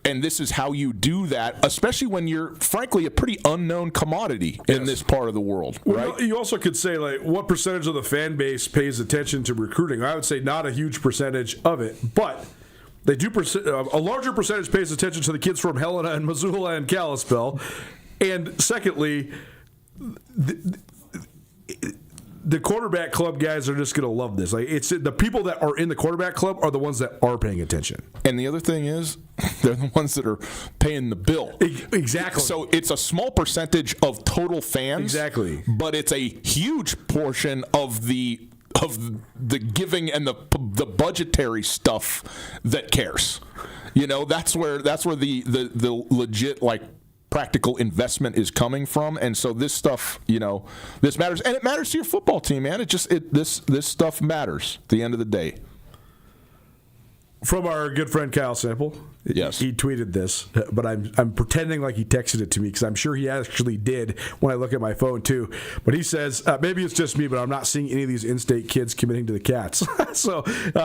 And this is how you do that, especially when you're, frankly, a pretty unknown commodity in this part of the world, right? Well, you also could say, like, what percentage of the fan base pays attention to recruiting? I would say not a huge percentage of it, but they do. A larger percentage pays attention to the kids from Helena and Missoula and Kalispell. And secondly, the quarterback club guys are just going to love this. Like, it's the people that are in the quarterback club are the ones that are paying attention. And the other thing is, they're the ones that are paying the bill. Exactly. So it's a small percentage of total fans. Exactly. But it's a huge portion of the giving and the budgetary stuff that cares. You know, that's where the legit, like, practical investment is coming from. And so this stuff, you know, this matters, and it matters to your football team, man. This stuff matters at the end of the day. From our good friend Kyle Sample. Yes. He tweeted this, but I'm pretending like he texted it to me because I'm sure he actually did when I look at my phone too. But he says, maybe it's just me, but I'm not seeing any of these in-state kids committing to the Cats. So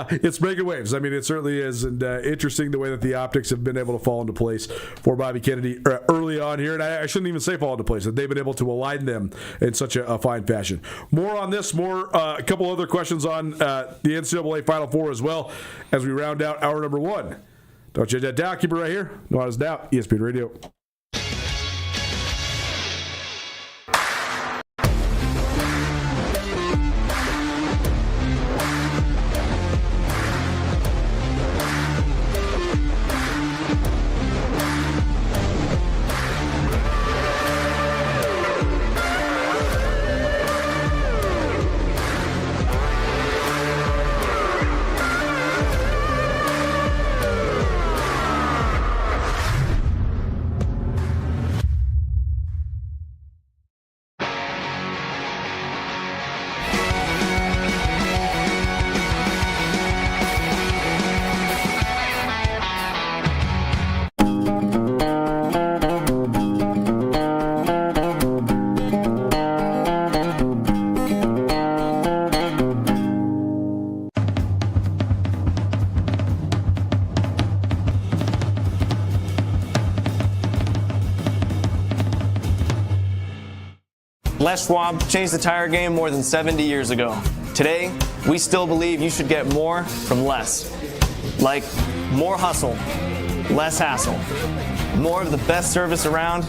it's making waves. I mean, it certainly is. And interesting the way that the optics have been able to fall into place for Bobby Kennedy early on here. And I shouldn't even say fall into place, that they've been able to align them in such a fine fashion. More on this, a couple other questions on the NCAA Final Four as well as we round out hour number one. Don't change that down. Keep it right here. Nuanez Now, ESPN Radio. Les Schwab changed the tire game more than 70 years ago. Today, we still believe you should get more from less. Like more hustle, less hassle. More of the best service around,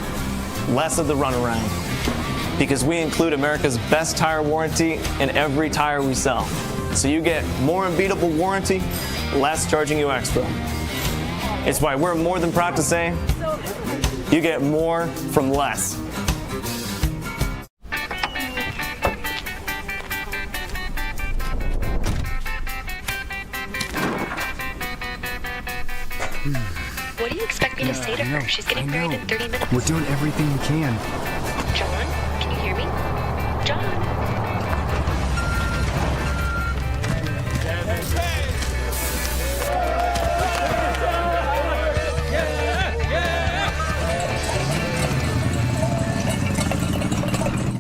less of the runaround. Because we include America's best tire warranty in every tire we sell. So you get more unbeatable warranty, less charging you extra. It's why we're more than proud to say, you get more from less. What do you expect me to say to her? She's getting married in 30 minutes. We're doing everything we can. John, can you hear me? John.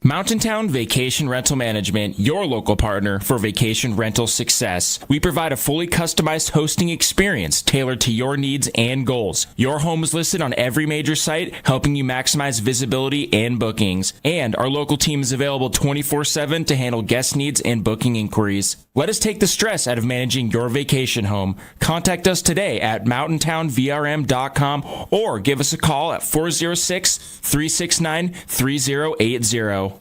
Mountain Town Vacation Rental Management, your local partner for vacation rental success. We provide a fully customized hosting experience tailored to your needs and goals. Your home is listed on every major site, helping you maximize visibility and bookings. And our local team is available 24/7 to handle guest needs and booking inquiries. Let us take the stress out of managing your vacation home. Contact us today at mountaintownvrm.com or give us a call at 406-369-3080.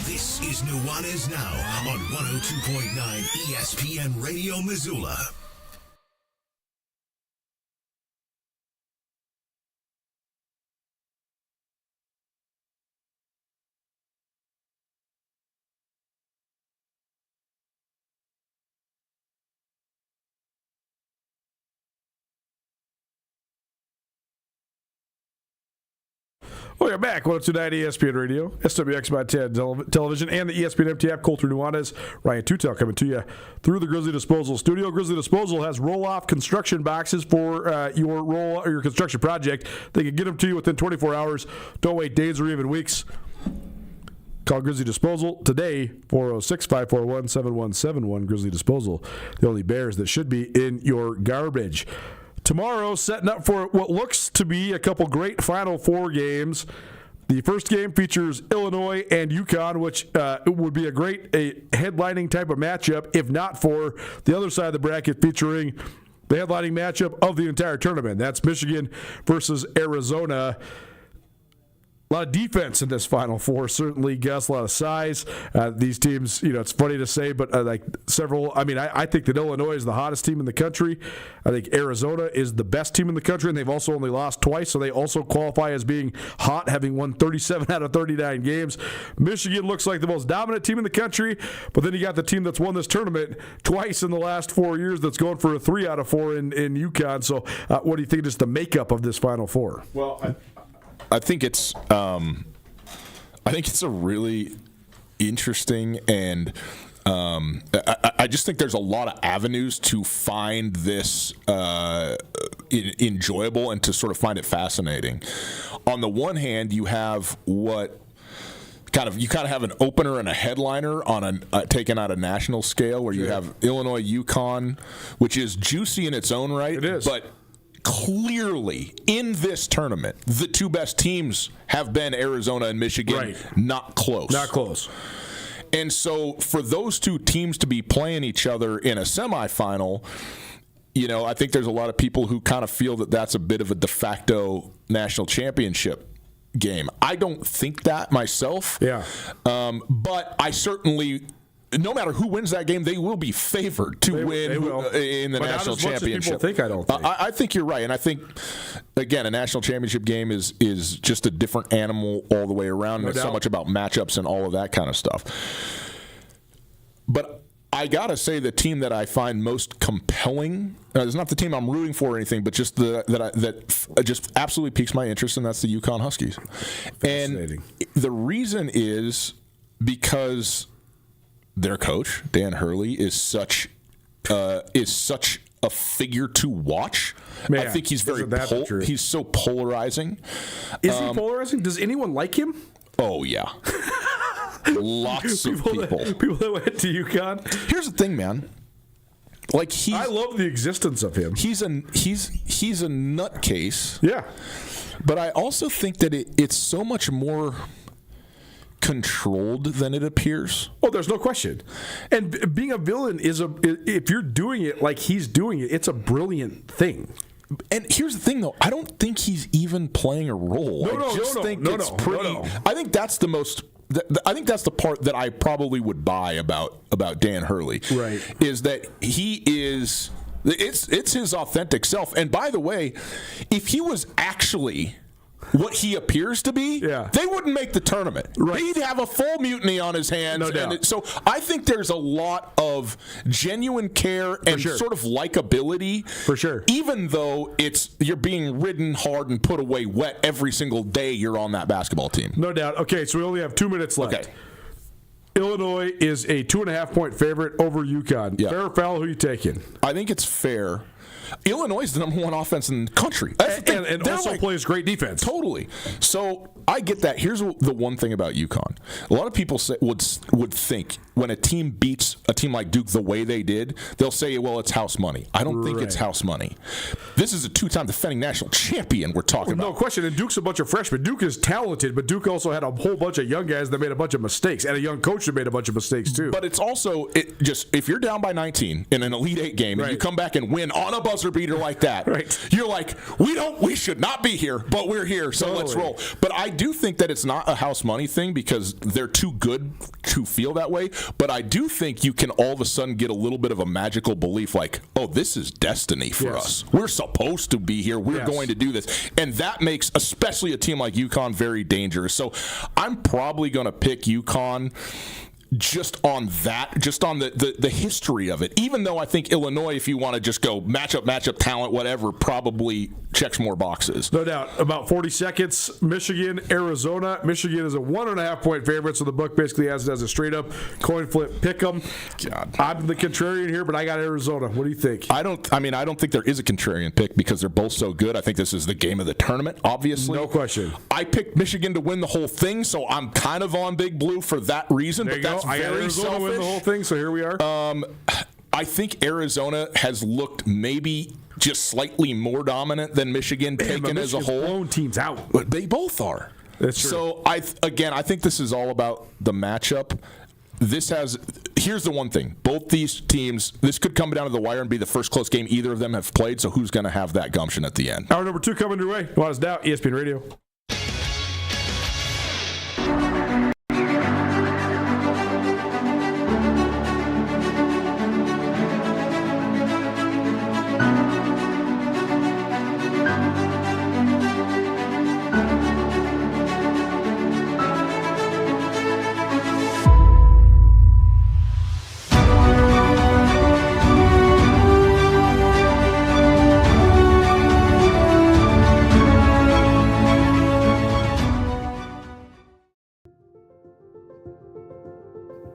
This is Nuanez Now on 102.9 ESPN Radio Missoula. Welcome back. 102.9 ESPN Radio, SWX by 10 television, and the ESPN MT app. Colter Nuanez, Ryan Tutel coming to you through the Grizzly Disposal studio. Grizzly Disposal has roll-off construction boxes for your construction project. They can get them to you within 24 hours. Don't wait days or even weeks. Call Grizzly Disposal today, 406-541-7171. Grizzly Disposal, the only Bears that should be in your garbage. Tomorrow, setting up for what looks to be a couple great Final Four games. The first game features Illinois and UConn, which would be a great headlining type of matchup, if not for the other side of the bracket featuring the headlining matchup of the entire tournament. That's Michigan versus Arizona. A lot of defense in this Final Four. Certainly, Gus, a lot of size. These teams, it's funny to say, but I think that Illinois is the hottest team in the country. I think Arizona is the best team in the country, and they've also only lost twice, so they also qualify as being hot, having won 37 out of 39 games. Michigan looks like the most dominant team in the country, but then you got the team that's won this tournament twice in the last 4 years that's going for a 3 out of 4 in UConn. So what do you think is the makeup of this Final Four? Well, I think it's a really interesting and I just think there's a lot of avenues to find this enjoyable and to sort of find it fascinating. On the one hand, you have you kind of have an opener and a headliner on taken out a national scale where you have Illinois, UConn, which is juicy in its own right. It is, but clearly, in this tournament, the two best teams have been Arizona and Michigan. Right. Not close. Not close. And so for those two teams to be playing each other in a semifinal, I think there's a lot of people who kind of feel that that's a bit of a de facto national championship game. I don't think that myself. Yeah. But I certainly... No matter who wins that game, they will be favored to win in the national championship. People think, I don't think. I think you're right, and I think again, a national championship game is just a different animal all the way around. No it's doubt. so much about matchups and all of that kind of stuff. But I gotta say, the team that I find most compelling is not the team I'm rooting for or anything, but just that just absolutely piques my interest, and that's the UConn Huskies. And the reason is because their coach, Dan Hurley, is such a figure to watch. Man, I think he's he's so polarizing. Is he polarizing? Does anyone like him? Oh yeah. Lots of people. People that went to UConn. Here's the thing, man. Like I love the existence of him. He's a nutcase. Yeah. But I also think that it's so much more controlled than it appears. Oh, there's no question. And being a villain if you're doing it like he's doing it, it's a brilliant thing. And here's the thing, though. I don't think he's even playing a role. I think that's the most. I think that's the part that I probably would buy about Dan Hurley. Right. Is that he is. It's his authentic self. And by the way, if he was actually what he appears to be, they wouldn't make the tournament. Right. He'd have a full mutiny on his hands. No doubt. And so I think there's a lot of genuine care and sort of likability. For sure. Even though you're being ridden hard and put away wet every single day you're on that basketball team. No doubt. Okay, so we only have 2 minutes left. Okay. Illinois is a 2.5-point favorite over UConn. Yeah. Fair or foul, who are you taking? I think it's fair. Illinois is the number one offense in the country. And also plays great defense. Totally. So I get that. Here's the one thing about UConn. A lot of people would think when a team beats a team like Duke the way they did, they'll say, well, it's house money. I don't think it's house money. This is a 2-time defending national champion we're talking about. No question. And Duke's a bunch of freshmen. Duke is talented, but Duke also had a whole bunch of young guys that made a bunch of mistakes, and a young coach that made a bunch of mistakes too. But it's also if you're down by 19 in an Elite Eight game and you come back and win on a buzzer beater like that, you're like, we should not be here, but we're here, so let's roll. But I do think that it's not a house money thing because they're too good to feel that way. But I do think you can all of a sudden get a little bit of a magical belief like, oh, this is destiny for us. We're supposed to be here. We're going to do this. And that makes especially a team like UConn very dangerous. So I'm probably going to pick UConn just on the history of it. Even though I think Illinois, if you want to just go matchup, talent, whatever, probably checks more boxes. No doubt. About 40 seconds. Michigan, Arizona. Michigan is a 1.5-point favorite, so the book basically has it as a straight-up coin flip pick 'em. God. I'm the contrarian here, but I got Arizona. What do you think? I don't think there is a contrarian pick because they're both so good. I think this is the game of the tournament, obviously. No question. I picked Michigan to win the whole thing, so I'm kind of on Big Blue for that reason. There but that's I got Arizona selfish. win the whole thing, so here we are. I think Arizona has looked maybe just slightly more dominant than Michigan taken as a whole. Blown teams out. But they both are. That's true. So I think this is all about the matchup. Here's the one thing. Both these teams, this could come down to the wire and be the first close game either of them have played, so who's going to have that gumption at the end? Hour number 2 coming your way. Nuanez Now, ESPN Radio.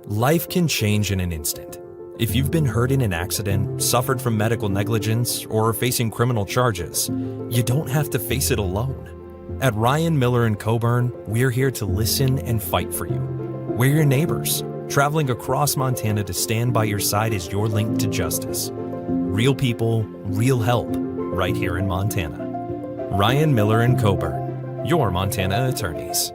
Life can change in an instant. If you've been hurt in an accident, suffered from medical negligence, or are facing criminal charges, you don't have to face it alone. At Ryan Miller & Coburn, we're here to listen and fight for you. We're your neighbors, traveling across Montana to stand by your side as your link to justice. Real people, real help, right here in Montana. Ryan Miller & Coburn, your Montana attorneys.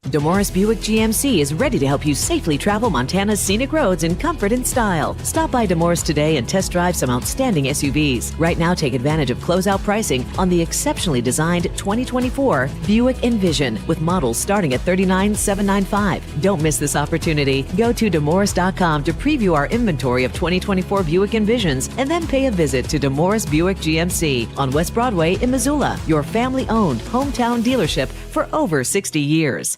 DeMorris Buick GMC is ready to help you safely travel Montana's scenic roads in comfort and style. Stop by DeMorris today and test drive some outstanding SUVs. Right now, take advantage of closeout pricing on the exceptionally designed 2024 Buick Envision with models starting at $39,795. Don't miss this opportunity. Go to DeMorris.com to preview our inventory of 2024 Buick Envisions and then pay a visit to DeMorris Buick GMC on West Broadway in Missoula, your family-owned hometown dealership for over 60 years.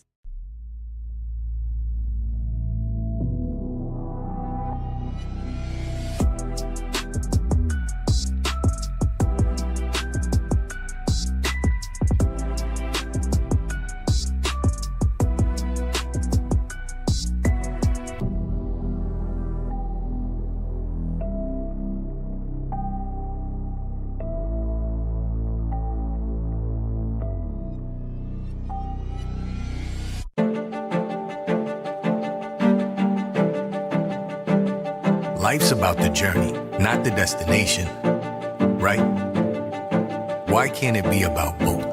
Life's about the journey, not the destination, right? Why can't it be about both?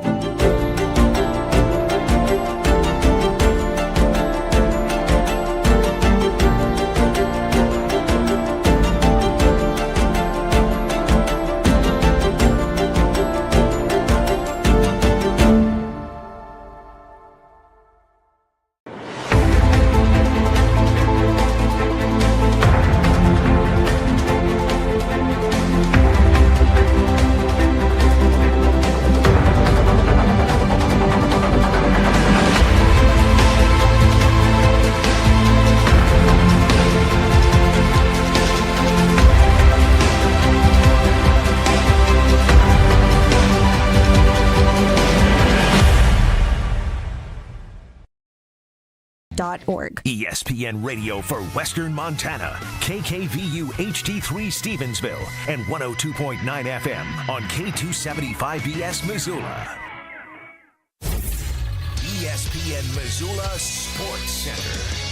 ESPN Radio for Western Montana, KKVU HD3 Stevensville, and 102.9 FM on K275BS Missoula. ESPN Missoula Sports Center.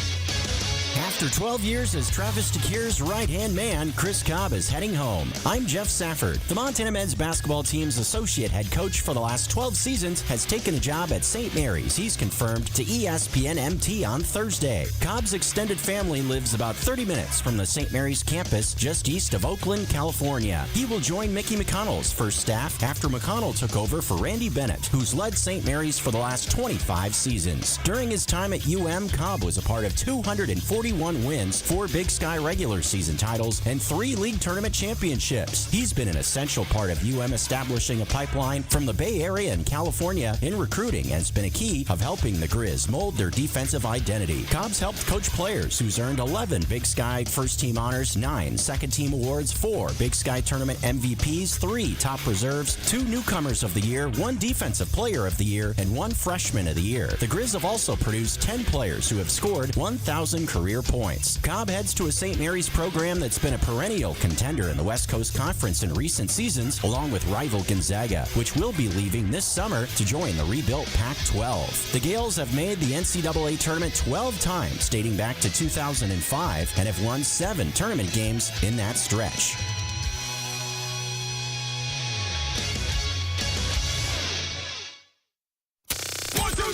After 12 years as Travis DeCuire's right-hand man, Chris Cobb is heading home. I'm Jeff Safford. The Montana men's basketball team's associate head coach for the last 12 seasons has taken a job at St. Mary's. He's confirmed to ESPN MT on Thursday. Cobb's extended family lives about 30 minutes from the St. Mary's campus just east of Oakland, California. He will join Mickey McConnell's first staff after McConnell took over for Randy Bennett, who's led St. Mary's for the last 25 seasons. During his time at UM, Cobb was a part of 241 wins, 4 Big Sky regular season titles, and 3 league tournament championships. He's been an essential part of UM establishing a pipeline from the Bay Area and California in recruiting and has been a key of helping the Grizz mold their defensive identity. Cobb's helped coach players who's earned 11 Big Sky first team honors, 9 second team awards, 4 Big Sky tournament MVPs, 3 top reserves, 2 newcomers of the year, 1 defensive player of the year, and 1 freshman of the year. The Grizz have also produced 10 players who have scored 1,000 career points. Cobb heads to a St. Mary's program that's been a perennial contender in the West Coast Conference in recent seasons, along with rival Gonzaga, which will be leaving this summer to join the rebuilt Pac-12. The Gales have made the NCAA tournament 12 times, dating back to 2005, and have won 7 tournament games in that stretch.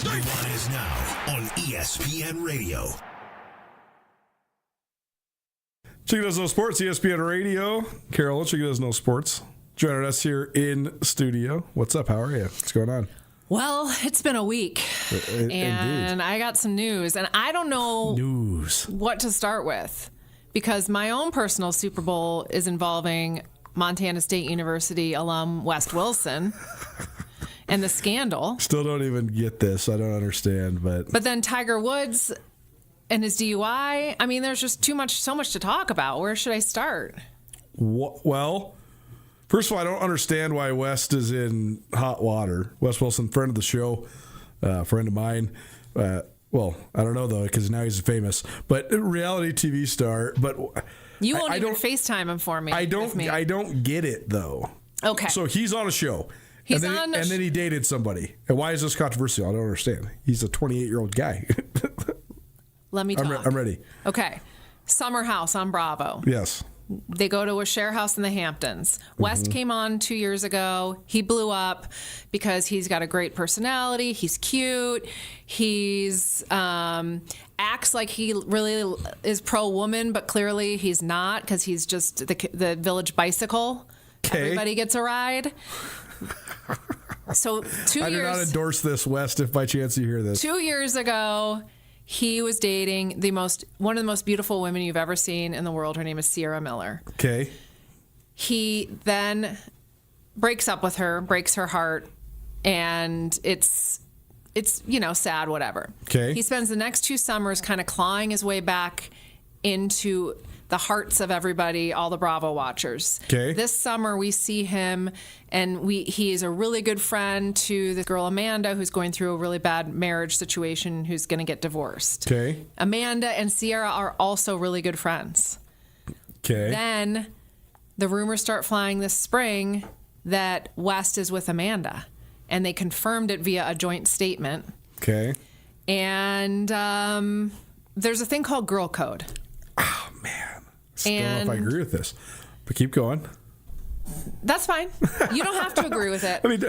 Nuanez Now on ESPN Radio. Chicken Does No Sports, ESPN Radio. Carol, Chicken Does No Sports. Joining us here in studio. What's up? How are you? What's going on? Well, it's been a week, and indeed. I got some news, and I don't know what to start with because my own personal Super Bowl is involving Montana State University alum West Wilson and the scandal. Still don't even get this. I don't understand, But then Tiger Woods and his DUI. I mean, there's just so much to talk about. Where should I start? Well, first of all, I don't understand why West is in hot water. Wes Wilson, friend of the show, friend of mine. Well, I don't know, though, because now he's famous. But reality TV star. But you won't even FaceTime him for me. I don't get it, though. Okay. So he's on a show. And then he dated somebody. And why is this controversial? I don't understand. He's a 28-year-old guy. Let me talk. I'm ready. Okay. Summer House on Bravo. Yes. They go to a share house in the Hamptons. West came on 2 years ago. He blew up because he's got a great personality. He's cute. He's acts like he really is pro-woman, but clearly he's not because he's just the village bicycle. Okay. Everybody gets a ride. So 2 years. I do not endorse this, West, if by chance you hear this. 2 years ago, he was dating one of the most beautiful women you've ever seen in the world. Her name is Sierra Miller. Okay. He then breaks up with her, breaks her heart, and it's sad, whatever. Okay. He spends the next 2 summers kind of clawing his way back into the hearts of everybody, all the Bravo watchers. Okay. This summer we see him, and he is a really good friend to the girl Amanda, who's going through a really bad marriage situation, who's going to get divorced. Okay. Amanda and Sierra are also really good friends. Okay. Then the rumors start flying this spring that West is with Amanda, and they confirmed it via a joint statement. Okay. And there's a thing called girl code. Oh, man. Don't know if I agree with this, but keep going. That's fine. You don't have to agree with it. I mean,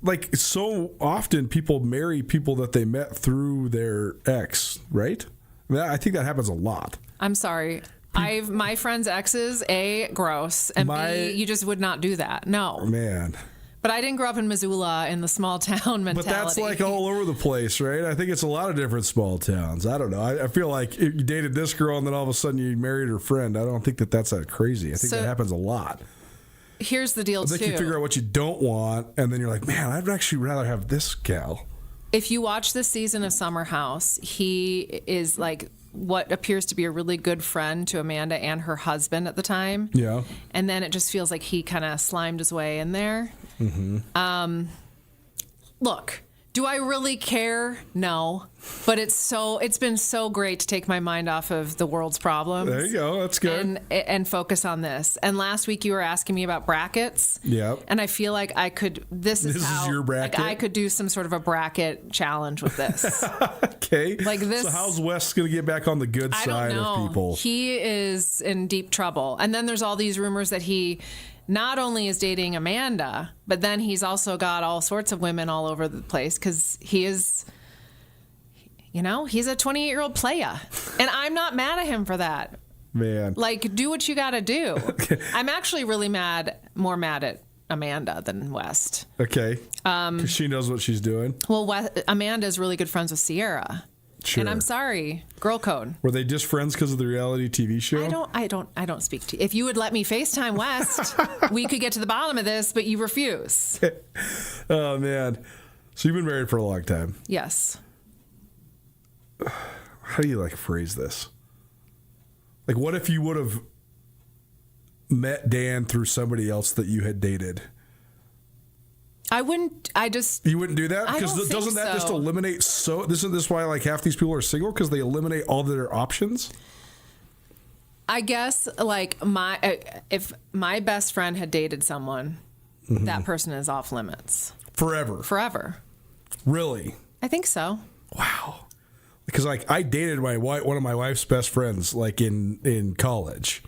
like so often people marry people that they met through their ex, right? I mean, I think that happens a lot. I'm sorry. My friends' exes, A, gross, and B, you just would not do that. No. Man. But I didn't grow up in Missoula in the small town mentality. But that's like all over the place, right? I think it's a lot of different small towns. I don't know. I feel like if you dated this girl and then all of a sudden you married her friend, I don't think that's that crazy. I think that happens a lot. Here's the deal, I think you figure out what you don't want, and then you're like, man, I'd actually rather have this gal. If you watch this season of Summer House, he is like what appears to be a really good friend to Amanda and her husband at the time. Yeah. And then it just feels like he kind of slimed his way in there. Mm-hmm. Look, do I really care? No. But it's been so great to take my mind off of the world's problems. There you go. That's good. And focus on this. And last week you were asking me about brackets. Yeah. And I feel like I could. This is your bracket. Like I could do some sort of a bracket challenge with this. Okay. Like this. So how's Wes going to get back on the good side of people? He is in deep trouble. And then there's all these rumors that he not only is dating Amanda, but then he's also got all sorts of women all over the place because he is, he's a 28-year-old playa. And I'm not mad at him for that. Man. Like, do what you got to do. Okay. I'm actually really more mad at Amanda than West. Okay. Because she knows what she's doing. Well, Amanda is really good friends with Sierra. Sure. And I'm sorry, girl code. Were they just friends because of the reality TV show? I don't speak to you. If you would let me FaceTime West, we could get to the bottom of this, but you refuse. Oh, man. So you've been married for a long time. Yes. How do you phrase this? Like, what if you would have met Dan through somebody else that you had dated? I wouldn't. You wouldn't do that? Because doesn't that just eliminate Isn't this why half these people are single? Because they eliminate all their options? I guess if my best friend had dated someone, that person is off limits. Forever. Really? I think so. Wow. Because I dated one of my wife's best friends in college,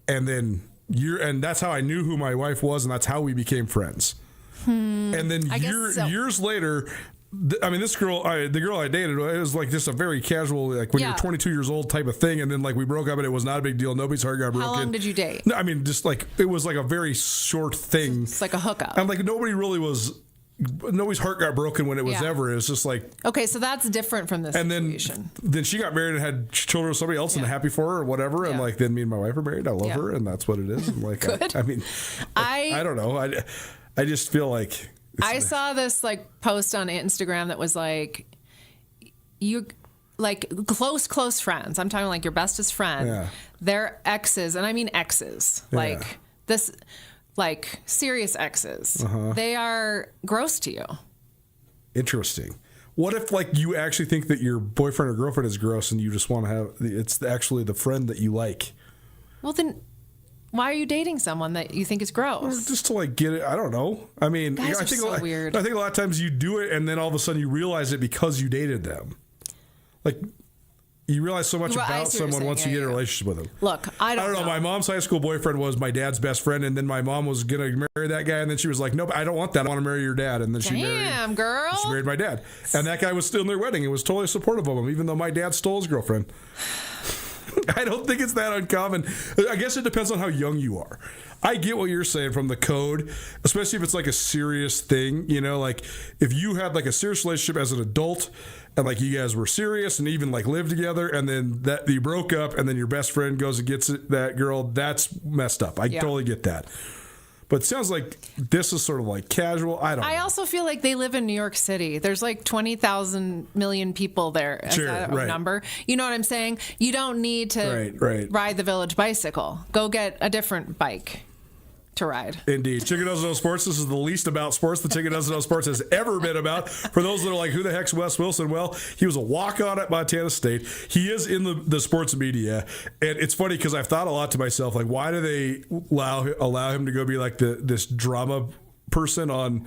and then and that's how I knew who my wife was, and that's how we became friends. And then years later, this girl, the girl I dated, it was just a very casual, when you're 22 years old type of thing. And then we broke up and it was not a big deal. Nobody's heart got broken. How long did you date? No, it was a very short thing. It's like a hookup. And nobody's heart got broken when it was ever. It was just okay, so that's different from this situation. Then she got married and had children with somebody else and happy for her or whatever. And then me and my wife are married. I love her and that's what it is. And Good. I don't know. I just feel like I saw this post on Instagram that was you close friends. I'm talking your bestest friend. Yeah. Their exes, and I mean exes. Yeah. Serious exes. They are gross to you. Interesting. What if you actually think that your boyfriend or girlfriend is gross and you just want to have it's actually the friend that you like? Well then, why are you dating someone that you think is gross? Well, just to get it. I don't know. I mean, Guys I think are so weird. I think a lot of times you do it and then all of a sudden you realize it because you dated them. You realize so much about someone once you get in a relationship with them. Look, I don't know. My mom's high school boyfriend was my dad's best friend, and then my mom was going to marry that guy, and then she was like, nope, I don't want that. I want to marry your dad. And then she married my dad. And that guy was still in their wedding and was totally supportive of him, even though my dad stole his girlfriend. I don't think it's that uncommon. I guess it depends on how young you are. I get what you're saying from the code, especially if it's a serious thing. If you had a serious relationship as an adult and you guys were serious and even lived together and then that you broke up and then your best friend goes and gets that girl, that's messed up. I totally get that. But it sounds like this is sort of casual. I don't know. I also feel like they live in New York City. There's 20,000 million people there. Is that a number? You know what I'm saying? You don't need to ride the village bicycle. Go get a different bike to ride. Indeed. Chicken Doesn't Know Sports. This is the least about sports the Chicken Doesn't Know Sports has ever been about. For those that are who the heck's Wes Wilson? Well, he was a walk-on at Montana State. He is in the sports media. And it's funny because I've thought a lot to myself, why do they allow him to go be this drama person on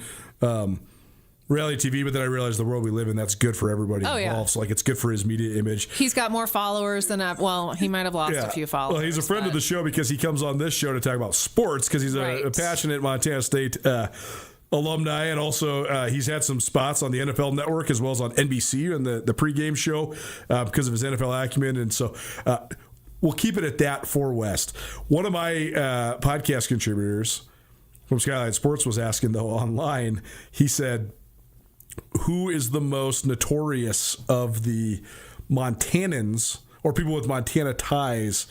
reality TV, but then I realized the world we live in, that's good for everybody involved. Yeah. So, like, it's good for his media image. He's got more followers than he might have lost a few followers. Well, he's a friend of the show because he comes on this show to talk about sports because he's a passionate Montana State alumni, and also he's had some spots on the NFL Network as well as on NBC and the pregame show because of his NFL acumen. And so we'll keep it at that for West. One of my podcast contributors from Skyline Sports was asking, though, online, he said, who is the most notorious of the Montanans or people with Montana ties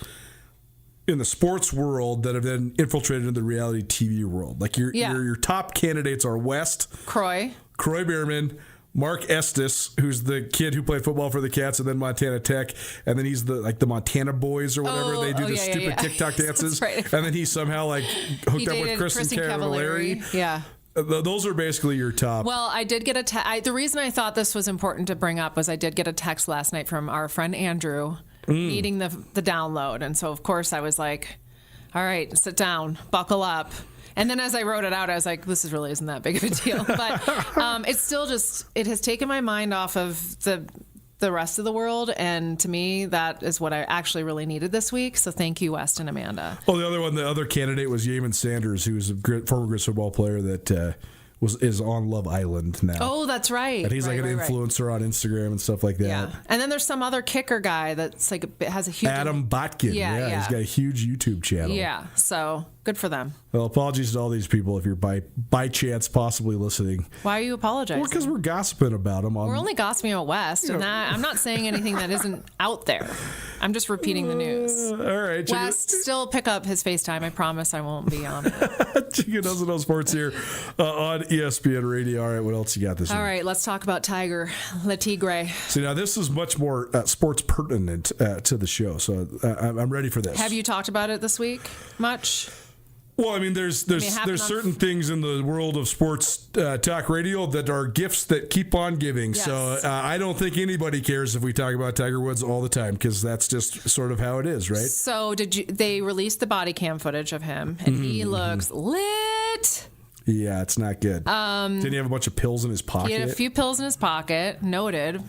in the sports world that have then infiltrated into the reality TV world? Like your top candidates are West, Croy Behrman, Mark Estes, who's the kid who played football for the Cats and then Montana Tech, and then he's the Montana Boys or whatever. They do the stupid TikTok dances, right. And then he's somehow hooked up with Kristen Cavallari. Yeah. Those are basically your top. Well, I did get the reason I thought this was important to bring up was I did get a text last night from our friend Andrew needing the download. And so, of course, I was like, all right, sit down, buckle up. And then as I wrote it out, I was like, this really isn't that big of a deal. But it's still it has taken my mind off of the rest of the world. And to me, that is what I actually really needed this week. So thank you, West and Amanda. Oh, the other candidate was Yaman Sanders, who's a former Grizz football player that is on Love Island now. Oh, that's right. And he's an influencer on Instagram and stuff like that. Yeah. And then there's some other kicker guy that's has a huge... Adam Botkin. Yeah. He's got a huge YouTube channel. Yeah. So good for them. Well, apologies to all these people if you're by chance possibly listening. Why are you apologizing? Well, because we're gossiping about them. We're only gossiping about West, and I'm not saying anything that isn't out there. I'm just repeating the news. All right. West, still pick up his FaceTime. I promise I won't be on it. Chicken doesn't know sports here on ESPN Radio. All right, what else you got this week? All right, let's talk about Tiger, Le Tigre. See, now this is much more sports pertinent to the show, so I'm ready for this. Have you talked about it this week much? Well, I mean, there's certain things in the world of sports talk radio that are gifts that keep on giving. Yes. So I don't think anybody cares if we talk about Tiger Woods all the time because that's just sort of how it is, right? So they released the body cam footage of him, and he looks lit. Yeah, it's not good. Didn't he have a bunch of pills in his pocket? He had a few pills in his pocket. Noted.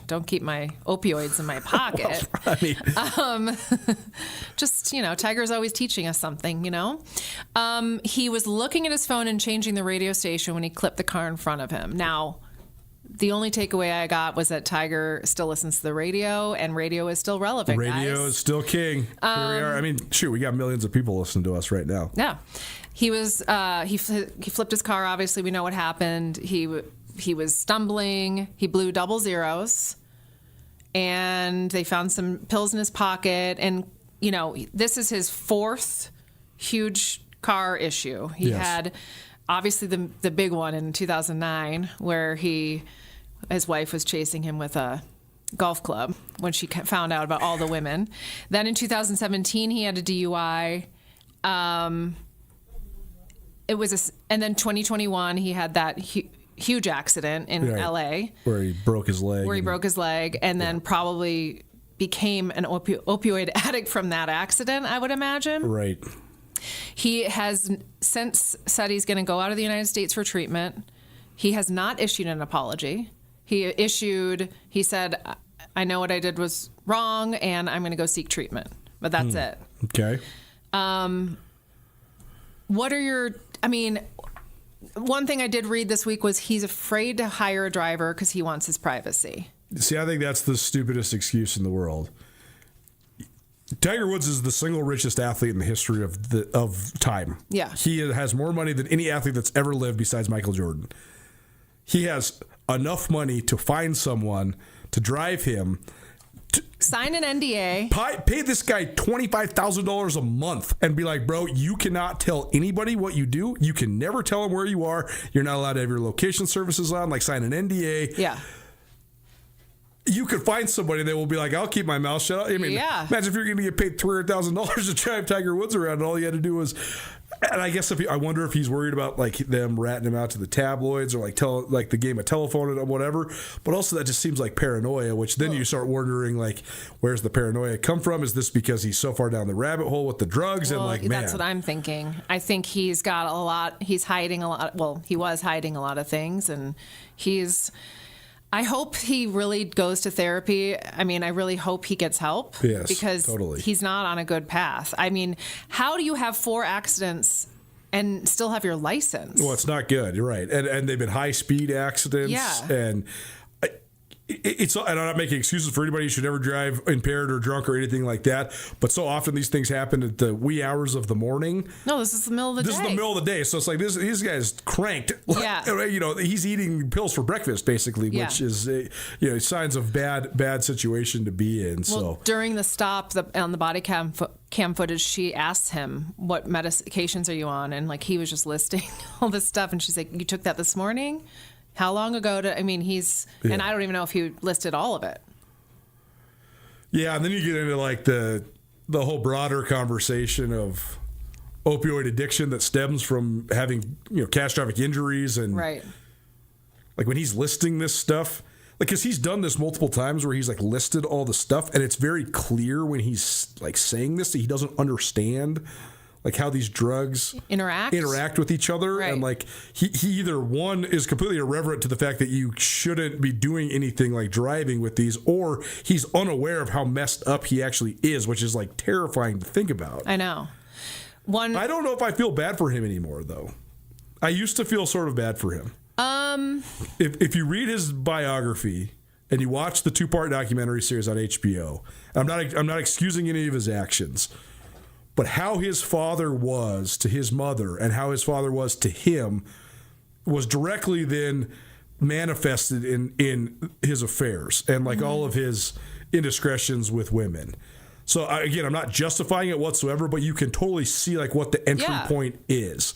Don't keep my opioids in my pocket. Just, Tiger's always teaching us something, He was looking at his phone and changing the radio station when he clipped the car in front of him. Now, the only takeaway I got was that Tiger still listens to the radio, and radio is still relevant, Radio is still king. Here we are. I mean, we got millions of people listening to us right now. Yeah. He was, he flipped his car, obviously. We know what happened. He was stumbling. He blew double zeros, and they found some pills in his pocket. And, this is his fourth huge car issue. He had obviously the big one in 2009 where his wife was chasing him with a golf club when she found out about all the women. Then in 2017, he had a DUI. And then 2021, he had that huge accident in LA where he broke his leg. And then probably became an opioid addict from that accident, I would imagine. Right. He has since said he's going to go out of the United States for treatment. He has not issued an apology. He said, I know what I did was wrong, and I'm going to go seek treatment. But that's it. Okay. One thing I did read this week was he's afraid to hire a driver because he wants his privacy. See, I think that's the stupidest excuse in the world. Tiger Woods is the single richest athlete in the history of time. Yeah. He has more money than any athlete that's ever lived besides Michael Jordan. He has enough money to find someone to drive him. Sign an NDA. Pay this guy $25,000 a month and be like, bro, you cannot tell anybody what you do. You can never tell them where you are. You're not allowed to have your location services on. Like, sign an NDA. Yeah. You could find somebody that will be like, I'll keep my mouth shut. I mean, imagine if you're going to get paid $300,000 to drive Tiger Woods around and all you had to do was... And I guess I wonder if he's worried about like them ratting him out to the tabloids or like the game of telephone or whatever. But also that just seems like paranoia, which then you start wondering like, where's the paranoia come from? Is this because he's so far down the rabbit hole with the drugs and like, man? That's what I'm thinking. I think he's got a lot. He's hiding a lot. Well, he was hiding a lot of things, and I hope he really goes to therapy. I mean, I really hope he gets help because he's not on a good path. I mean, how do you have 4 accidents and still have your license? Well, it's not good. You're right. And they've been high-speed accidents. Yeah. And and I'm not making excuses for anybody who should never drive impaired or drunk or anything like that. But so often these things happen at the wee hours of the morning. No, this is the middle of the day. This is the middle of the day. So it's like this guy's cranked. Yeah. You know, he's eating pills for breakfast, basically, which is, signs of bad situation to be in. Well, during the stop on the body cam footage, she asked him, what medications are you on? And like he was just listing all this stuff. And she's like, you took that this morning? How long ago? And I don't even know if he listed all of it. Yeah, and then you get into like the whole broader conversation of opioid addiction that stems from having catastrophic injuries and right. Like when he's listing this stuff, like because he's done this multiple times where he's like listed all the stuff, and it's very clear when he's like saying this that he doesn't understand like how these drugs interact with each other. Right. And like he either one is completely irreverent to the fact that you shouldn't be doing anything like driving with these, or he's unaware of how messed up he actually is, which is like terrifying to think about. I know. I don't know if I feel bad for him anymore though. I used to feel sort of bad for him. If you read his biography and you watch the 2-part documentary series on HBO, I'm not excusing any of his actions. But how his father was to his mother and how his father was to him was directly then manifested in his affairs and like all of his indiscretions with women. So again, I'm not justifying it whatsoever, but you can totally see like what the entry point is.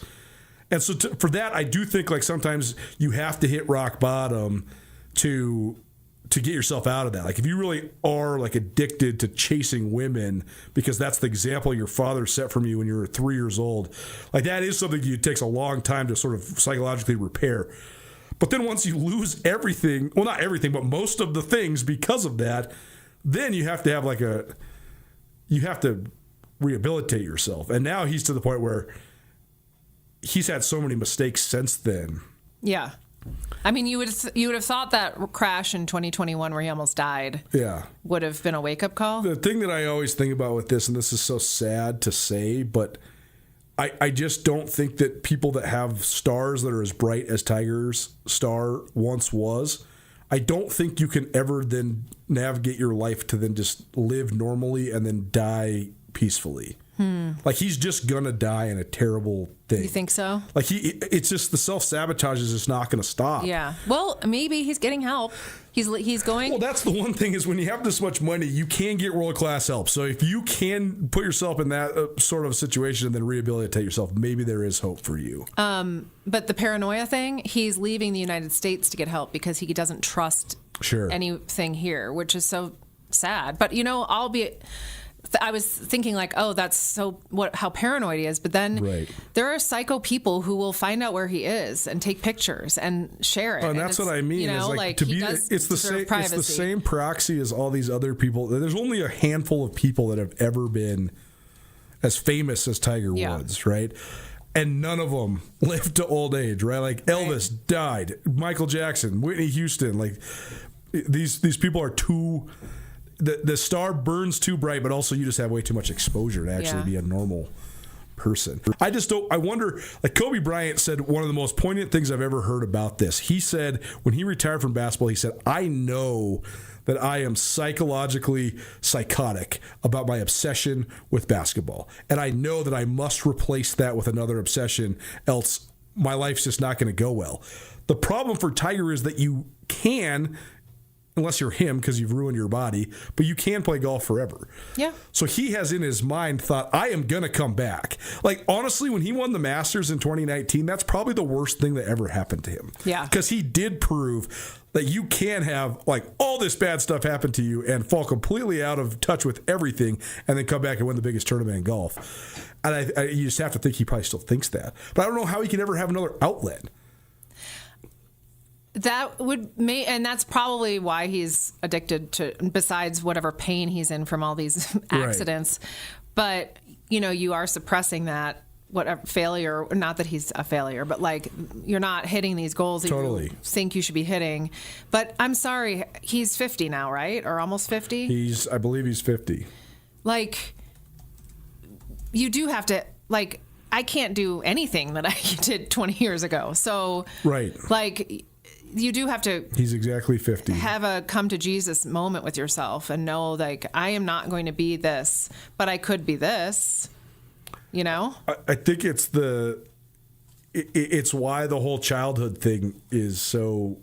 And so for that, I do think like sometimes you have to hit rock bottom to get yourself out of that. Like if you really are like addicted to chasing women because that's the example your father set from you when you were 3 years old, like that is something it takes a long time to sort of psychologically repair. But then once you lose everything, well, not everything, but most of the things because of that, then you have to have like you have to rehabilitate yourself. And now he's to the point where he's had so many mistakes since then. Yeah. I mean, you would have thought that crash in 2021 where he almost died would have been a wake-up call. The thing that I always think about with this, and this is so sad to say, but I just don't think that people that have stars that are as bright as Tiger's star once was, I don't think you can ever then navigate your life to then just live normally and then die peacefully. Like he's just gonna die in a terrible thing. You think so? Like it's just the self-sabotage is just not gonna stop. Yeah. Well, maybe he's getting help. He's going. Well, that's the one thing is when you have this much money, you can get world-class help. So if you can put yourself in that sort of situation and then rehabilitate yourself, maybe there is hope for you. But the paranoia thing, he's leaving the United States to get help because he doesn't trust anything here, which is so sad. But I was thinking like, oh, that's how paranoid he is. But then there are psycho people who will find out where he is and take pictures and share it. Oh, and that's what I mean. It's the same proxy as all these other people. There's only a handful of people that have ever been as famous as Tiger Woods, right? And none of them lived to old age, right? Like Elvis died, Michael Jackson, Whitney Houston. Like these people are too. The star burns too bright, but also you just have way too much exposure to actually be a normal person. I wonder, like Kobe Bryant said one of the most poignant things I've ever heard about this. He said when he retired from basketball, he said, I know that I am psychologically psychotic about my obsession with basketball. And I know that I must replace that with another obsession, else my life's just not going to go well. The problem for Tiger is that you can, unless you're him because you've ruined your body, but you can play golf forever. Yeah. So he has in his mind thought, I am going to come back. Like, honestly, when he won the Masters in 2019, that's probably the worst thing that ever happened to him. Yeah. Because he did prove, That you can have like all this bad stuff happen to you and fall completely out of touch with everything and then come back and win the biggest tournament in golf. And you just have to think he probably still thinks that. But I don't know how he can ever have another outlet. That would and that's probably why he's addicted to, besides whatever pain he's in from all these accidents. Right. But, you are suppressing that. Whatever failure, not that he's a failure, but like you're not hitting these goals that you think you should be hitting. But I'm sorry, he's 50 now, right? Or almost 50? I believe he's 50. Like, you do have to, like, I can't do anything that I did 20 years ago. So, like, you do have to. He's exactly 50. Have a come to Jesus moment with yourself and know, like, I am not going to be this, but I could be this. I think it's why the whole childhood thing is so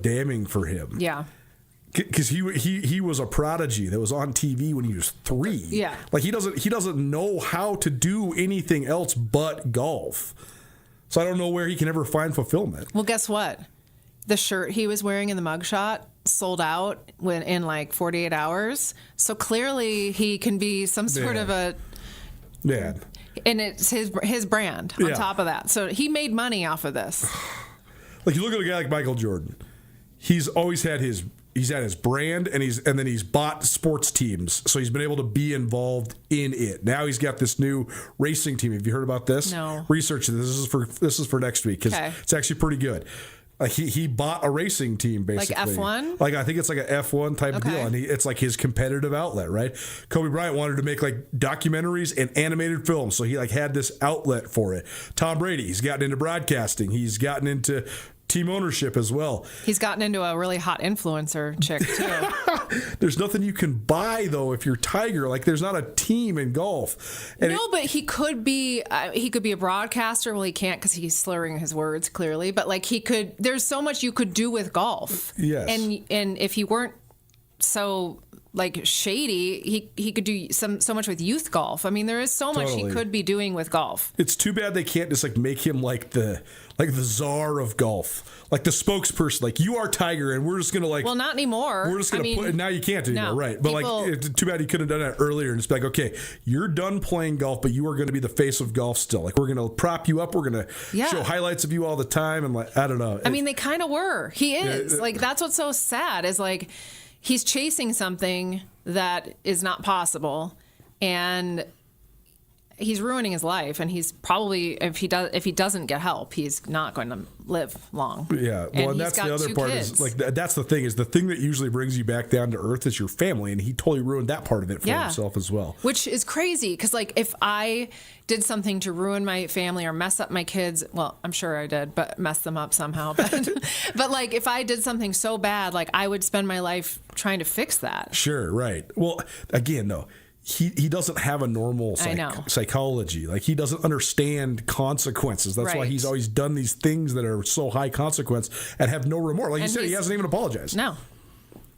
damning for him. Yeah. Because he was a prodigy that was on TV when he was 3. Yeah. Like he doesn't know how to do anything else but golf. So I don't know where he can ever find fulfillment. Well, guess what? The shirt he was wearing in the mugshot sold out in like 48 hours. So clearly he can be some sort of a. Yeah. And it's his brand on top of that. So he made money off of this. Like you look at a guy like Michael Jordan. He's always had his brand and then he's bought sports teams. So he's been able to be involved in it. Now he's got this new racing team. Have you heard about this? No. Research this. This is for next week because it's actually pretty good. Like he bought a racing team basically. Like F1? Like I think it's like an F1 type of deal, and it's like his competitive outlet, right? Kobe Bryant wanted to make like documentaries and animated films, so he like had this outlet for it. Tom Brady, he's gotten into broadcasting. He's gotten into team ownership as well. He's gotten into a really hot influencer chick too. There's nothing you can buy though if you're Tiger. Like there's not a team in golf. And but he could be a broadcaster. Well, he can't because he's slurring his words clearly. But like he could. There's so much you could do with golf. Yes. And if he weren't so like shady, he could do so much with youth golf. I mean, there is so much he could be doing with golf. It's too bad they can't just like make him like the czar of golf, like the spokesperson. Like you are Tiger, and we're just gonna like. Well, not anymore. We're just gonna put. Now you can't anymore, right? But like, it's too bad he could have done that earlier and just be like, okay, you're done playing golf, but you are going to be the face of golf still. Like we're gonna prop you up. We're gonna show highlights of you all the time, and like I don't know. I mean, they kind of were. He is like that's what's so sad is like. He's chasing something that is not possible, and he's ruining his life. And he's probably if he doesn't get help, he's not going to live long. Yeah, well, and that's the other part kids. Is like that's the thing is the thing that usually brings you back down to earth is your family, and he totally ruined that part of it for himself as well. Which is crazy because like if I did something to ruin my family or mess up my kids, well, I'm sure I did, but mess them up somehow. But like if I did something so bad, like I would spend my life trying to fix that. Sure, right. Well, again, though. He doesn't have a normal psychology. Like he doesn't understand consequences. That's why he's always done these things that are so high consequence and have no remorse. Like you said, he hasn't even apologized. No.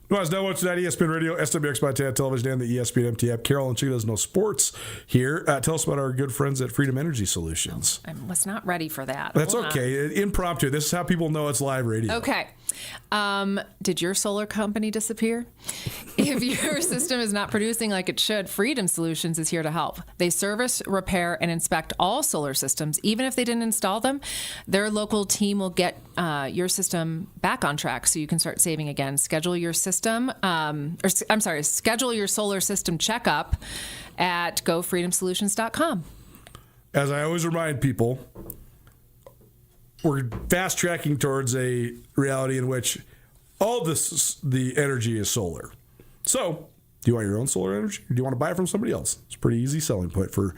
Nuanez Now watching that ESPN Radio, SWX Montana Television, and the ESPN MT app. Carol and she does no sports here. Tell us about our good friends at Freedom Energy Solutions. I was not ready for that. That's okay. Impromptu. This is how people know it's live radio. Okay. Did your solar company disappear? If your system is not producing like it should, Freedom Solutions is here to help. They service, repair, and inspect all solar systems, even if they didn't install them. Their local team will get your system back on track so you can start saving again. Schedule your solar system checkup at gofreedomsolutions.com. As I always remind people, we're fast tracking towards a reality in which all the energy is solar. So, do you want your own solar energy, or do you want to buy it from somebody else? It's a pretty easy selling point for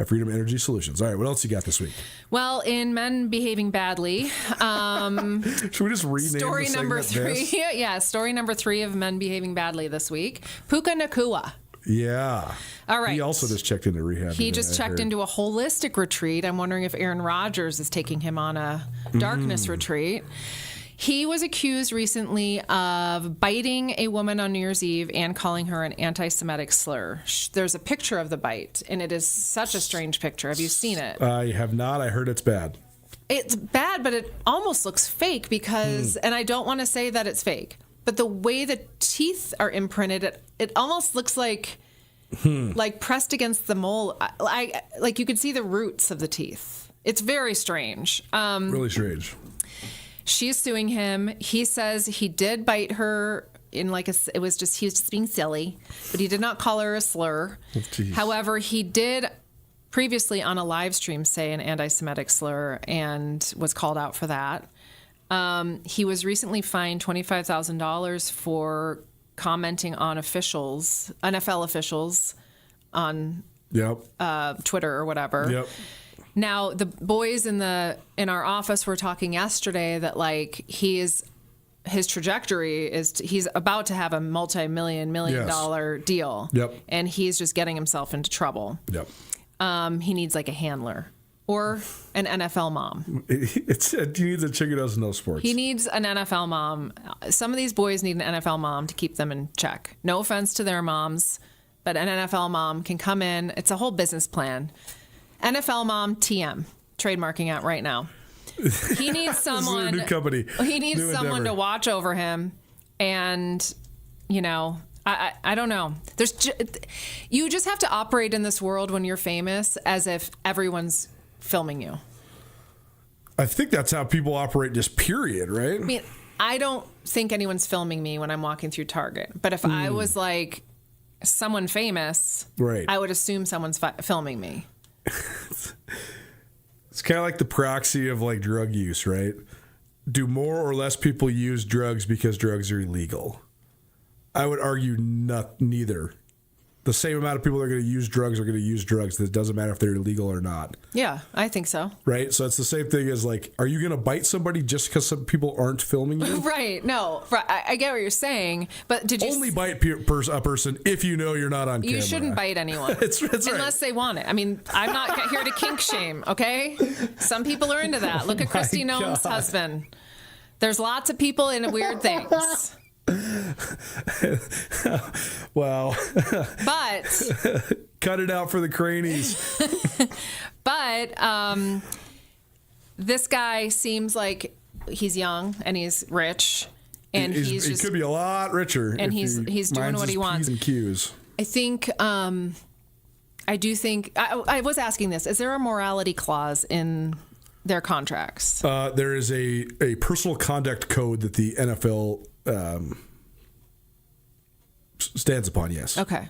Freedom Energy Solutions. All right, what else you got this week? Well, in Men Behaving Badly, should we just rename story number 3? Yeah, story number 3 of Men Behaving Badly this week. Puka Nakua. Yeah. All right. He also just checked into rehab. He just checked into a holistic retreat. I'm wondering if Aaron Rodgers is taking him on a darkness retreat. He was accused recently of biting a woman on New Year's Eve and calling her an anti-Semitic slur. There's a picture of the bite, and it is such a strange picture. Have you seen it? I have not. I heard it's bad. It's bad, but it almost looks fake because, and I don't want to say that it's fake, but the way the teeth are imprinted, it almost looks like pressed against the mold. Like you could see the roots of the teeth. It's very strange. Really strange. She's suing him. He says he did bite her in he was just being silly, but he did not call her a slur. However, he did previously on a live stream say an anti-Semitic slur and was called out for that. He was recently fined $25,000 for commenting on NFL officials on Twitter or whatever. Yep. Now, the boys in our office were talking yesterday that his trajectory is he's about to have a $million dollar deal. Yep. And he's just getting himself into trouble. Yep. He needs a handler or an NFL mom. He needs a chick who doesn't know sports. He needs an NFL mom. Some of these boys need an NFL mom to keep them in check. No offense to their moms, but an NFL mom can come in. It's a whole business plan. NFL mom TM, trademarking out right now. He needs someone. This is a new company. He needs New someone endeavor. to watch over him, and I don't know. You just have to operate in this world when you're famous as if everyone's filming you. I think that's how people operate, just period, right? I mean, I don't think anyone's filming me when I'm walking through Target. But if I was someone famous, right, I would assume someone's filming me. It's kind of like the proxy of drug use, right? Do more or less people use drugs because drugs are illegal? I would argue neither. The same amount of people that are going to use drugs are going to use drugs. It doesn't matter if they're illegal or not. Yeah, I think so. Right? So it's the same thing as are you going to bite somebody just because some people aren't filming you? Right. No. Right. I get what you're saying, but did you only bite a person if you know you're not on camera? You shouldn't bite anyone. That's right. Unless they want it. I mean, I'm not here to kink shame, okay? Some people are into that. Look at Christy Nolan's husband. There's lots of people into weird things. Well, but cut it out for the cranies. But this guy seems like he's young and he's rich, and he could be a lot richer. And he's doing what he wants. P's and Q's. I think I do think I was asking this: is there a morality clause in their contracts? There is a personal conduct code that the NFL stands upon, yes. Okay.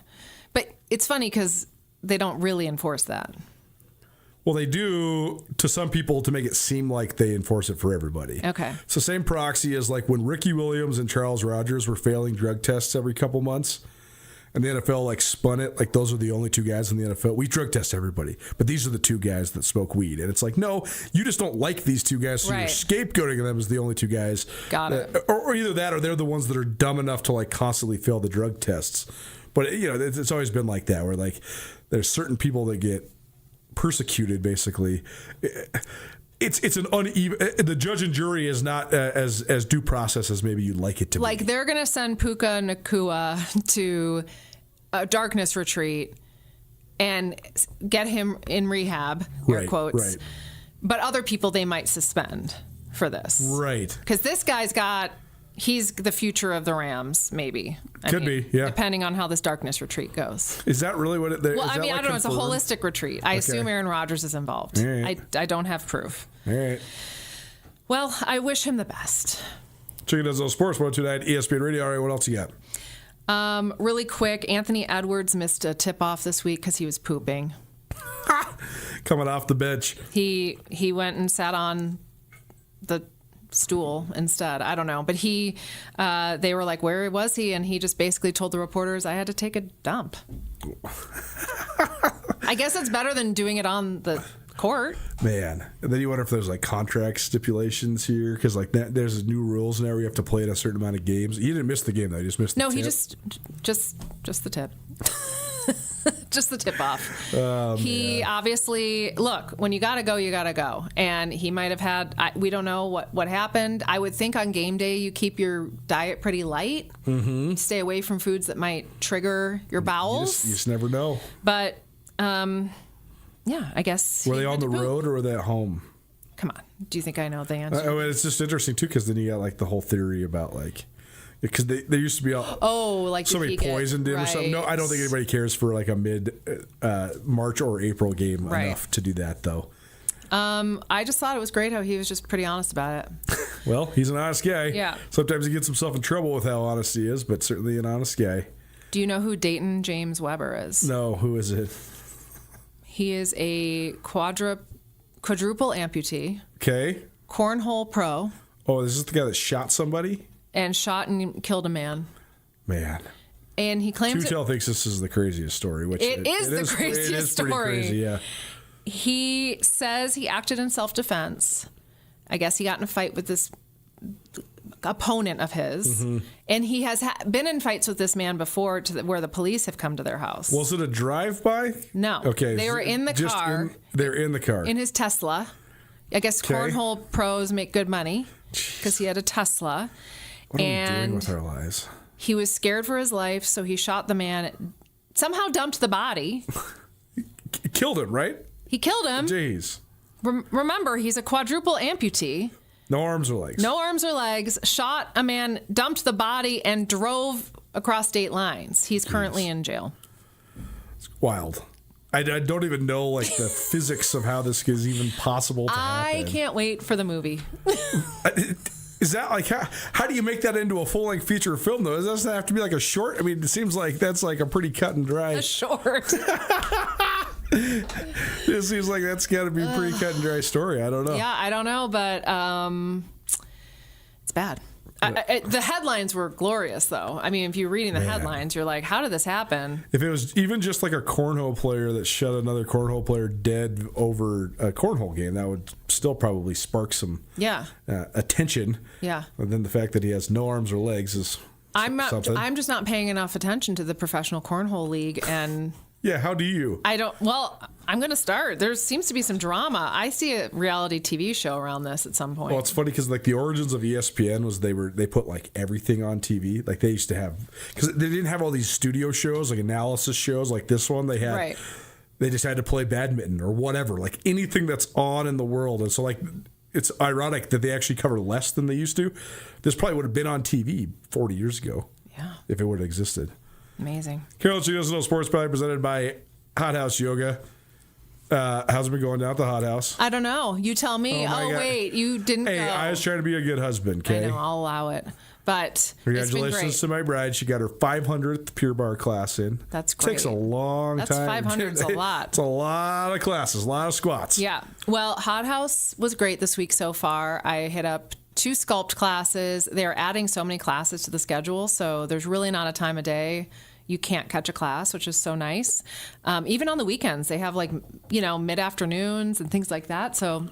But it's funny because they don't really enforce that. Well, they do to some people to make it seem like they enforce it for everybody. Okay. It's the same proxy as when Ricky Williams and Charles Rogers were failing drug tests every couple months. And the NFL spun it those are the only two guys in the NFL. We drug test everybody, but these are the two guys that smoke weed. And it's no, you just don't like these two guys, so right. You're scapegoating them as the only two guys. Got it. Or either that, or they're the ones that are dumb enough to constantly fail the drug tests. But it's always been like that, where there's certain people that get persecuted. Basically, it's an uneven. The judge and jury is not as due process as maybe you'd like it to be. They're gonna send Puka Nacua to a darkness retreat and get him in rehab, air quotes. Right. But other people they might suspend for this. Right. Because this guy's he's the future of the Rams, maybe. Could be, yeah. Depending on how this darkness retreat goes. Is that really what it is? Well, I don't know. It's a holistic retreat. I assume Aaron Rodgers is involved. Right. I don't have proof. All right. Well, I wish him the best. Chicken Does No Sports, 102.9 ESPN Radio. All right, what else you got? Really quick, Anthony Edwards missed a tip-off this week because he was pooping. Coming off the bench. He went and sat on the stool instead. I don't know. But they were like, where was he? And he just basically told the reporters, I had to take a dump. I guess it's better than doing it on the court. Man. And then you wonder if there's contract stipulations here, because there's new rules now where you have to play in a certain amount of games. He didn't miss the game though. He just missed the tip. No, he just the tip. Just the tip off. He obviously, look, when you got to go, you got to go. And he might have had, we don't know what happened. I would think on game day, you keep your diet pretty light. Mm-hmm. Stay away from foods that might trigger your bowels. You just never know. But, yeah, I guess. Were they on the road or were they at home? Come on. Do you think I know the answer? It's just interesting, too, because then you got, like, the whole theory about, like, because they used to be like somebody poisoned him or something. No, I don't think anybody cares for, like, a mid-March or April game enough to do that, though. I just thought it was great how he was just pretty honest about it. Well, he's an honest guy. Yeah. Sometimes he gets himself in trouble with how honest he is, but certainly an honest guy. Do you know who Dayton James Weber is? No, who is it? He is a quadruple amputee. Okay. Cornhole pro. Oh, this is the guy that shot somebody? And shot and killed a man. Man. And he claims Tutel thinks this is the craziest story. Which it is the craziest story. Pretty crazy, yeah. He says he acted in self-defense. I guess he got in a fight with this opponent of his. Mm-hmm. And he has been in fights with this man before where the police have come to their house. Was it a drive-by? No. Okay. They were in the car. They're in the car. In his Tesla. I guess cornhole pros make good money because he had a Tesla. What are we doing with our lives? He was scared for his life, so he shot the man, somehow dumped the body. Killed him, right? He killed him. Jeez. Remember, he's a quadruple amputee. No arms or legs. No arms or legs. Shot a man, dumped the body, and drove across state lines. He's currently in jail. It's wild. I don't even know like the physics of how this is even possible to happen. I can't wait for the movie. Is that like how do you make that into a full-length feature film though? Does that have to be like a short? I mean, it seems like that's like a pretty cut and dry. A short. It seems like that's got to be a pretty cut and dry story. I don't know. Yeah, I don't know, but it's bad. The headlines were glorious, though. I mean, if you're reading the headlines, you're like, how did this happen? If it was even just like a cornhole player that shot another cornhole player dead over a cornhole game, that would still probably spark some attention. Yeah. And then the fact that he has no arms or legs is something. I'm just not paying enough attention to the professional cornhole league, and yeah, how do you? I'm going to start. There seems to be some drama. I see a reality TV show around this at some point. Well, it's funny because like the origins of ESPN was they put like everything on TV. Like they used to have, because they didn't have all these studio shows like analysis shows like this one. They had They just had to play badminton or whatever, like anything that's on in the world. And so like it's ironic that they actually cover less than they used to. This probably would have been on TV 40 years ago. Yeah, if it would have existed. Amazing. Carol Chiodo Sports Probably presented by Hot House Yoga. How's it been going down at the Hot House? I don't know. You tell me. Oh wait, you didn't go. Hey, I was trying to be a good husband, okay? I know, I'll allow it. But congratulations to my bride. She got her 500th Pure Barre class in. That's great. Takes a long time. 500 is a lot. It's a lot of classes, a lot of squats. Yeah. Well, Hot House was great this week so far. I hit up 2 sculpt classes. They're adding so many classes to the schedule, so there's really not a time of day you can't catch a class, which is so nice. Even on the weekends, they have mid-afternoons and things like that. So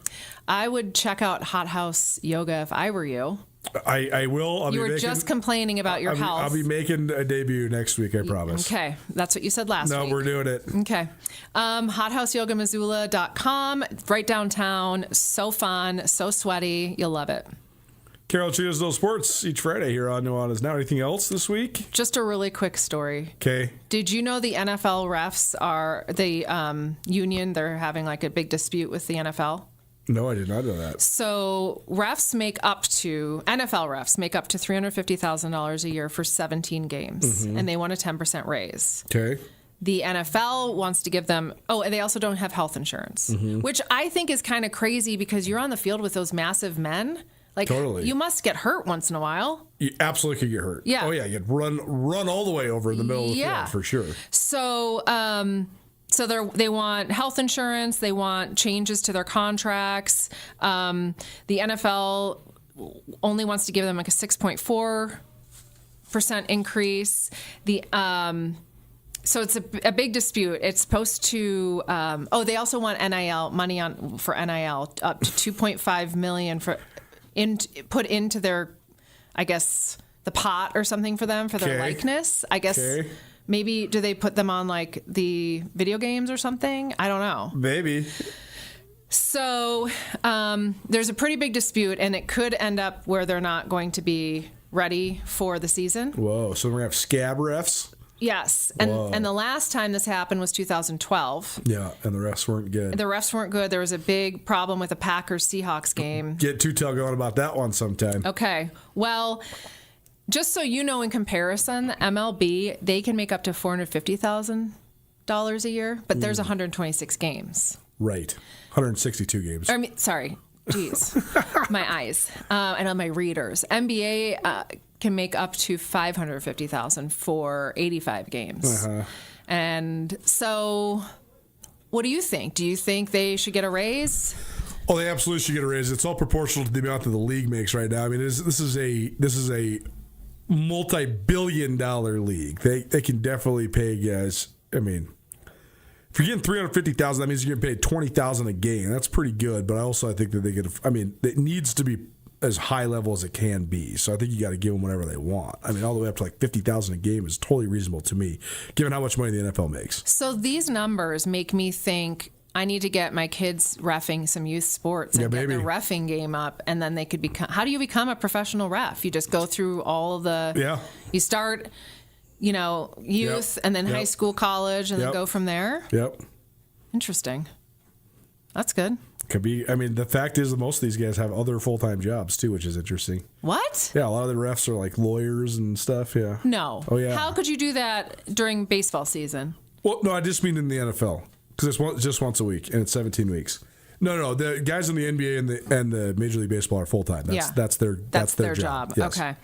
I would check out Hot House Yoga if I were you. I will. You were just complaining about your health. I'll be making a debut next week, I promise. Okay. That's what you said last week. No, we're doing it. Okay. HotHouseYogaMissoula.com, right downtown. So fun, so sweaty. You'll love it. Carol Chiodo Sports each Friday here on Nuanez Now. Anything else this week? Just a really quick story. Okay. Did you know the NFL refs are the union? They're having like a big dispute with the NFL. No, I did not know that. So NFL refs make up to $350,000 a year for 17 games, and they want a 10% raise. Okay. The NFL wants to give them, and they also don't have health insurance, which I think is kind of crazy because you're on the field with those massive men. Like, totally. You must get hurt once in a while. You absolutely could get hurt. Yeah. Oh, yeah. You'd run all the way over in the middle of the field for sure. So, they want health insurance. They want changes to their contracts. The NFL only wants to give them like a 6.4% increase. So it's a big dispute. It's supposed to. They also want NIL money for NIL up to $2.5 million put into their, I guess, the pot or something for them for their likeness. I guess maybe do they put them on like the video games or something? I don't know. Maybe. So there's a pretty big dispute, and it could end up where they're not going to be ready for the season. Whoa! So we're gonna have scab refs. Yes, and the last time this happened was 2012. Yeah, and the refs weren't good. The refs weren't good. There was a big problem with the Packers-Seahawks game. Get Tutel going about that one sometime. Okay, well, just so you know, in comparison, the MLB, they can make up to $450,000 a year, but there's 126 games. Right, 162 games. I mean, sorry, geez, my eyes and on my readers. NBA can make up to $550,000 for 85 games. And so, what do you think? Do you think they should get a raise? Oh, they absolutely should get a raise. It's all proportional to the amount that the league makes right now. I mean, this is a multi-billion-dollar league. They can definitely pay guys. I mean, if you're getting $350,000, that means you're getting paid $20,000 a game. That's pretty good. But I think that they get. I mean, it needs to be as high level as it can be. So I think you got to give them whatever they want. I mean, all the way up to like $50,000 a game is totally reasonable to me, given how much money the NFL makes. So these numbers make me think I need to get my kids reffing some youth sports and get their reffing game up, and then they could become. How do you become a professional ref? You just go through all of the. Yeah. You start, youth, and then high school, college, and then go from there. Yep. Interesting. That's good. Could be. I mean, the fact is that most of these guys have other full-time jobs too, which is interesting. What? Yeah, a lot of the refs are like lawyers and stuff. Yeah. No. Oh yeah. How could you do that during baseball season? Well, no, I just mean in the NFL because it's just once a week and it's 17 weeks. No, the guys in the NBA and the Major League Baseball are full-time. That's their job. Yes. Okay.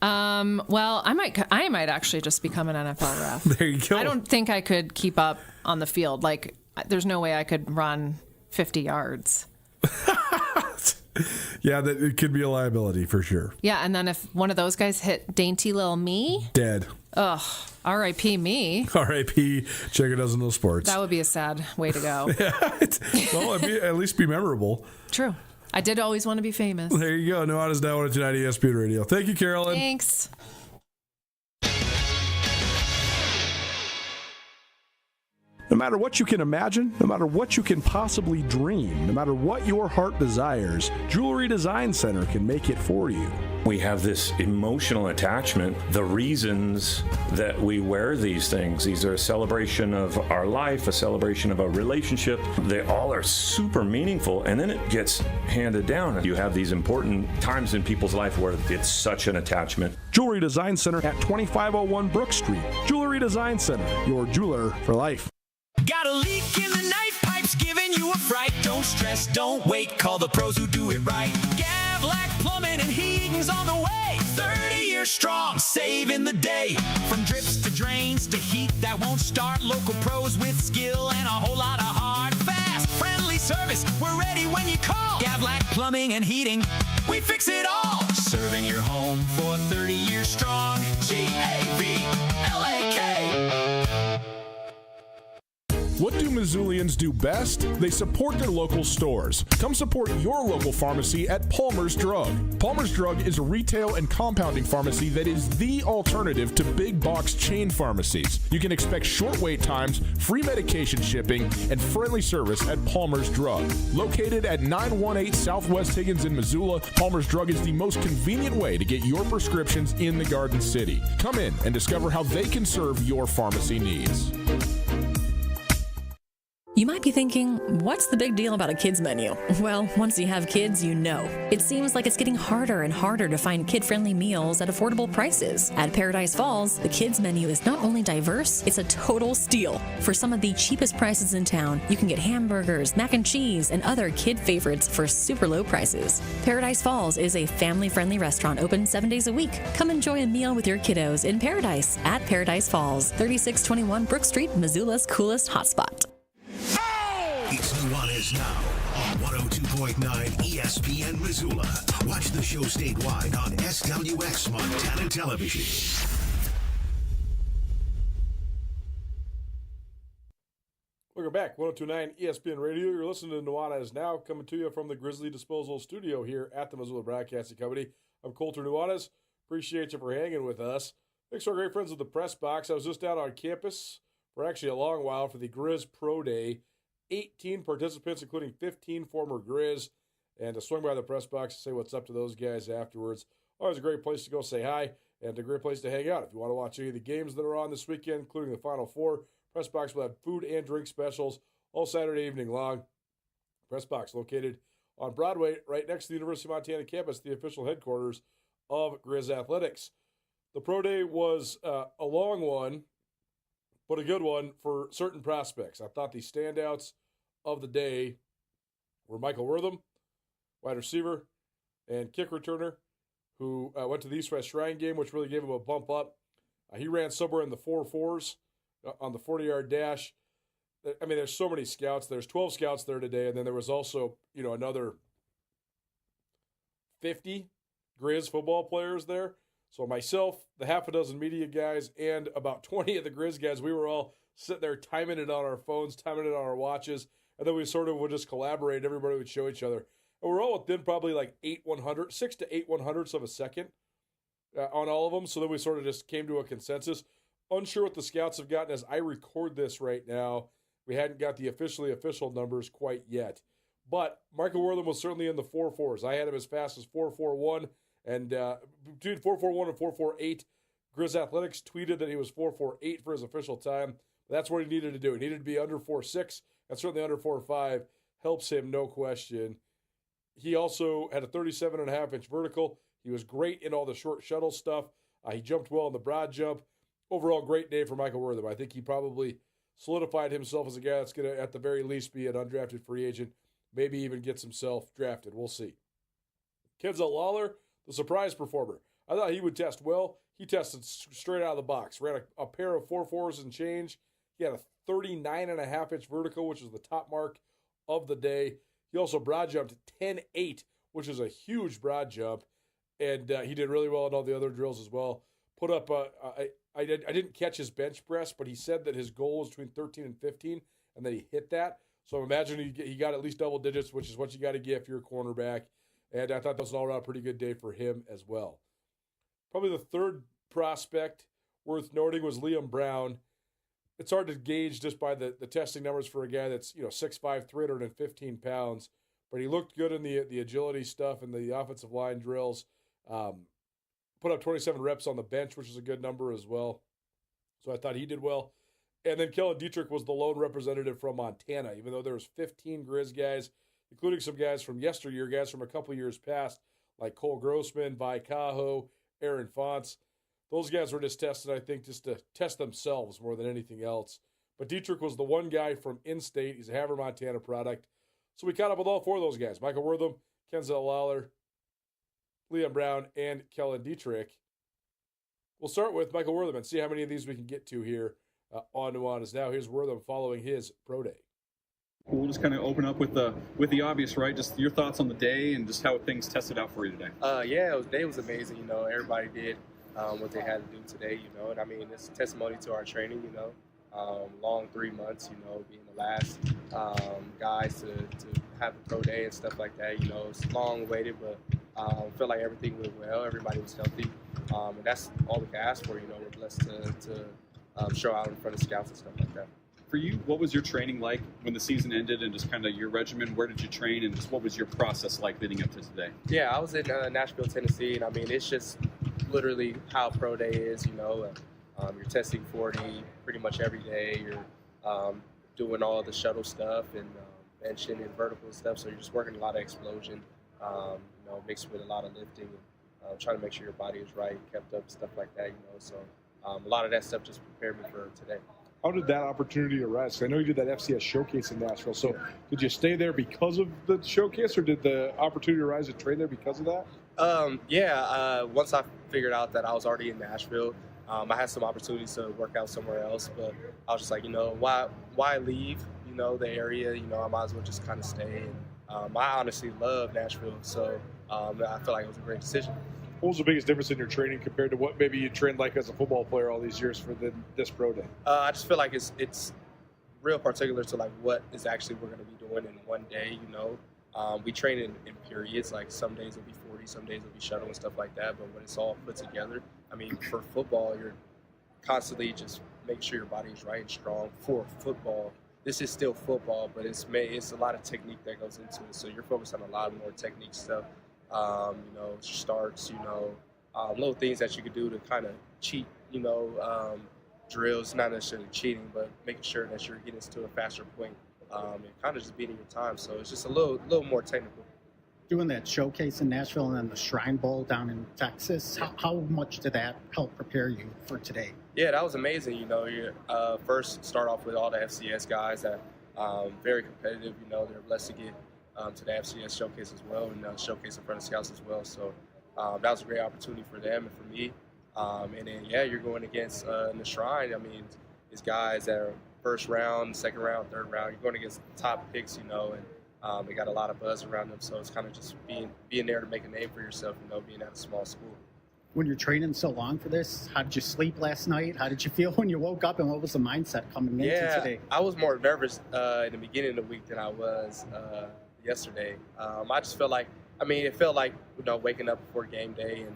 Well, I might actually just become an NFL ref. There you go. I don't think I could keep up on the field. Like, there's no way I could run 50 yards. Yeah, it could be a liability for sure. Yeah, and then if one of those guys hit dainty little me, dead. Ugh, R.I.P. me. R.I.P. Check It Doesn't Know Sports. That would be a sad way to go. Well, at least be memorable. True. I did always want to be famous. There you go. Nuanez Now on tonight ESPN Radio. Thank you, Carolyn. Thanks. No matter what you can imagine, no matter what you can possibly dream, no matter what your heart desires, Jewelry Design Center can make it for you. We have this emotional attachment. The reasons that we wear these things are a celebration of our life, a celebration of a relationship. They all are super meaningful, and then it gets handed down. You have these important times in people's life where it's such an attachment. Jewelry Design Center at 2501 Brook Street. Jewelry Design Center, your jeweler for life. Got a leak in the knife pipes giving you a fright. Don't stress, don't wait, call the pros who do it right. Gavlac Plumbing and Heating's on the way. 30 years strong, saving the day. From drips to drains to heat that won't start. Local pros with skill and a whole lot of hard, fast, friendly service. We're ready when you call. Gavlac Plumbing and Heating, we fix it all. Serving your home for 30 years strong. Gavlak. What do Missoulians do best? They support their local stores. Come support your local pharmacy at Palmer's Drug. Palmer's Drug is a retail and compounding pharmacy that is the alternative to big box chain pharmacies. You can expect short wait times, free medication shipping, and friendly service at Palmer's Drug. Located at 918 Southwest Higgins in Missoula, Palmer's Drug is the most convenient way to get your prescriptions in the Garden City. Come in and discover how they can serve your pharmacy needs. You might be thinking, what's the big deal about a kids menu? Well, once you have kids, you know. It seems like it's getting harder and harder to find kid-friendly meals at affordable prices. At Paradise Falls, the kids menu is not only diverse, it's a total steal. For some of the cheapest prices in town, you can get hamburgers, mac and cheese, and other kid favorites for super low prices. Paradise Falls is a family-friendly restaurant open 7 days a week. Come enjoy a meal with your kiddos in Paradise at Paradise Falls, 3621 Brook Street, Missoula's coolest hotspot. It's Nuanez Now on 102.9 ESPN Missoula. Watch the show statewide on SWX Montana Television. Welcome back, 102.9 ESPN Radio. You're listening to Nuanez Now, coming to you from the Grizzly Disposal Studio here at the Missoula Broadcasting Company. I'm Colter Nuanez. Appreciate you for hanging with us. Thanks to our great friends at the Press Box. I was just out on campus for actually a long while for the Grizz Pro Day. 18 participants, including 15 former Grizz, and to swing by the press box to say what's up to those guys afterwards. Always a great place to go say hi. and a great place to hang out. If you want to watch any of the games that are on this weekend, including the Final Four, Press Box will have food and drink specials all Saturday evening long. Press Box located on Broadway, right next to the University of Montana campus, the official headquarters of Grizz Athletics. The Pro Day was a long one, but a good one for certain prospects. I thought the standouts of the day were Michael Wortham, wide receiver, and kick returner, who went to the East-West Shrine game, which really gave him a bump up. He ran somewhere in the 4.4s on the 40-yard dash. I mean, there's so many scouts. There's 12 scouts there today, and then there was also, another 50 Grizz football players there. So myself, the half a dozen media guys, and about 20 of the Grizz guys, we were all sitting there timing it on our phones, timing it on our watches, and then we sort of would just collaborate. Everybody would show each other. And we're all within probably like 6 to 8 100ths of a second on all of them. So then we sort of just came to a consensus. Unsure what the scouts have gotten as I record this right now. We hadn't got the official numbers quite yet. But Michael Wortham was certainly in the 4.4s. I had him as fast as 4.41. And between 4.41 and 4.48, Grizz Athletics tweeted that he was 4.48 for his official time. That's what he needed to do. He needed to be under 4.6, and certainly under 4.5 helps him, no question. He also had a 37.5-inch vertical. He was great in all the short shuttle stuff. He jumped well in the broad jump. Overall, great day for Michael Wortham. I think he probably solidified himself as a guy that's going to, at the very least, be an undrafted free agent, maybe even gets himself drafted. We'll see. Kenzel Lawler, the surprise performer. I thought he would test well. He tested straight out of the box. Ran a pair of 4.4s and change. He had a 39.5-inch vertical, which is the top mark of the day. He also broad jumped 10.8, which is a huge broad jump. And he did really well in all the other drills as well. Put up, I didn't catch his bench press, but he said that his goal was between 13 and 15, and that he hit that. So imagine he got at least double digits, which is what you got to get if you're a cornerback. And I thought that was an all-around pretty good day for him as well. Probably the third prospect worth noting was Liam Brown. It's hard to gauge just by the testing numbers for a guy that's 6'5", 315 pounds. But he looked good in the agility stuff and the offensive line drills. Put up 27 reps on the bench, which is a good number as well. So I thought he did well. And then Kellen Dietrich was the lone representative from Montana, even though there was 15 Grizz guys, including some guys from yesteryear, guys from a couple years past, like Cole Grossman, Vi Cajo, Aaron Fonts. Those guys were just tested, I think, just to test themselves more than anything else. But Dietrich was the one guy from in-state. He's a Havre, Montana product. So we caught up with all four of those guys, Michael Wortham, Kenzel Lawler, Liam Brown, and Kellen Dietrich. We'll start with Michael Wortham and see how many of these we can get to here on Nuanez Now. Here's Wortham following his pro day. We'll just kind of open up with the obvious, right? Just your thoughts on the day and just how things tested out for you today. The day was amazing. Everybody did what they had to do today. And I mean, it's a testimony to our training. Long 3 months. Being the last guys to have a pro day and stuff like that. It's long waited, but I feel like everything went well. Everybody was healthy, and that's all we can ask for. We're blessed to show out in front of scouts and stuff like that. For you, what was your training like when the season ended and just kind of your regimen? Where did you train and just what was your process like leading up to today? Yeah, I was in Nashville, Tennessee, and I mean, it's just literally how pro day is, you're testing 40 pretty much every day. You're doing all the shuttle stuff and benching and vertical stuff, so you're just working a lot of explosion, mixed with a lot of lifting and trying to make sure your body is right, kept up, stuff like that, so a lot of that stuff just prepared me for today. How did that opportunity arise? I know you did that FCS showcase in Nashville. So did you stay there because of the showcase, or did the opportunity arise to train there because of that? Once I figured out that I was already in Nashville, I had some opportunities to work out somewhere else. But I was just like, why leave, the area? I might as well just kind of stay. And, I honestly love Nashville, so I feel like it was a great decision. What was the biggest difference in your training compared to what maybe you trained like as a football player all these years for this pro day? I just feel like it's real particular to like what is actually we're going to be doing in one day. We train in periods. Like some days it'll be 40, some days it'll be shuttle and stuff like that. But when it's all put together, I mean, for football, you're constantly just making sure your body is right and strong for football. This is still football, but it's a lot of technique that goes into it. So you're focused on a lot more technique stuff. Starts, little things that you could do to kind of cheat, drills, not necessarily cheating, but making sure that you're getting to a faster point and kind of just beating your time. So it's just a little more technical. Doing that showcase in Nashville and then the Shrine Bowl down in Texas, how much did that help prepare you for today? Yeah, that was amazing. You first start off with all the FCS guys that very competitive. They're blessed to get to the FCS showcase as well and showcase in front of scouts as well. So that was a great opportunity for them and for me. And then, you're going against in the Shrine. I mean, these guys that are first round, second round, third round. You're going against top picks, and they got a lot of buzz around them. So it's kind of just being there to make a name for yourself, being at a small school. When you're training so long for this, how did you sleep last night? How did you feel when you woke up, and what was the mindset coming into today? I was more nervous in the beginning of the week than I was yesterday. I just felt like, it felt like, waking up before game day, and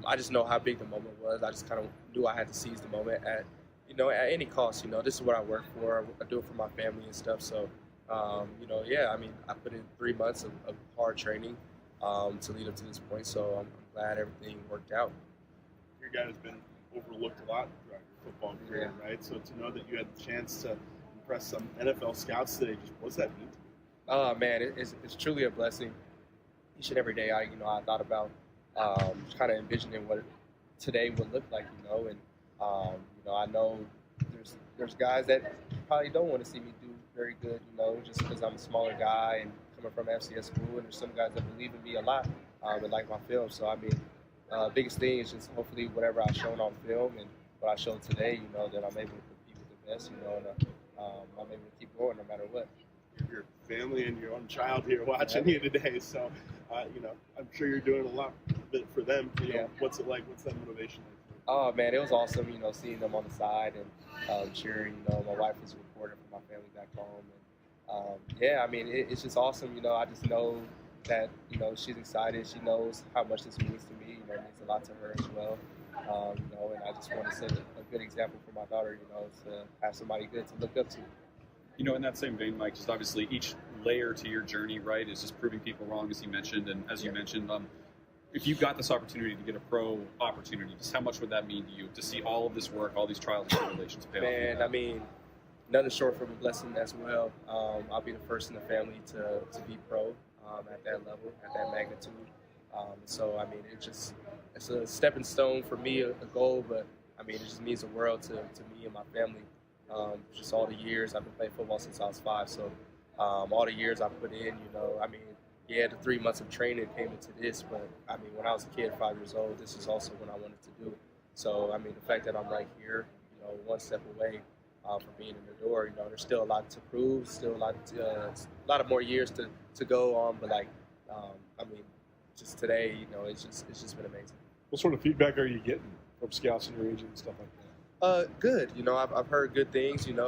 I just know how big the moment was. I just kind of knew I had to seize the moment at any cost. This is what I work for. I do it for my family and stuff. So, I put in 3 months of hard training to lead up to this point. So I'm glad everything worked out. Your guy has been overlooked a lot throughout your football career, right? So to know that you had the chance to impress some NFL scouts today, just what does that mean to you? Oh man, it's truly a blessing. Each and every day, I thought about kind of envisioning what today would look like, and I know there's guys that probably don't want to see me do very good, just because I'm a smaller guy and coming from FCS school, and there's some guys that believe in me a lot and like my film. So biggest thing is just hopefully whatever I've shown on film and what I showed today, that I'm able to compete with the best, and I'm able to keep going no matter what. Your family and your own child here watching you today, so I'm sure you're doing a lot for them. What's it like? What's that motivation like? Oh man, it was awesome. Seeing them on the side and cheering. My wife is a reporter for my family back home, and it's just awesome. I just know that she's excited. She knows how much this means to me. It means a lot to her as well. And I just want to set a good example for my daughter. To have somebody good to look up to. In that same vein, Mike, just obviously each layer to your journey, right, is just proving people wrong, as you mentioned. And as you mentioned, if you got this opportunity to get a pro opportunity, just how much would that mean to you to see all of this work, all these trials and tribulations pay off? Man, nothing short from a blessing as well. I'll be the first in the family to be pro at that level, at that magnitude. It's a stepping stone for me, a goal, but it just means the world to me and my family. Just all the years I've been playing football since I was 5. So all the years I put in, the 3 months of training came into this, but when I was a kid, 5 years old, this is also what I wanted to do. So the fact that I'm right here, one step away from being in the door, there's still a lot to prove, still a lot of more years to go on, but just today, it's just been amazing. What sort of feedback are you getting from scouts in your region and stuff like that? Good. I've heard good things, and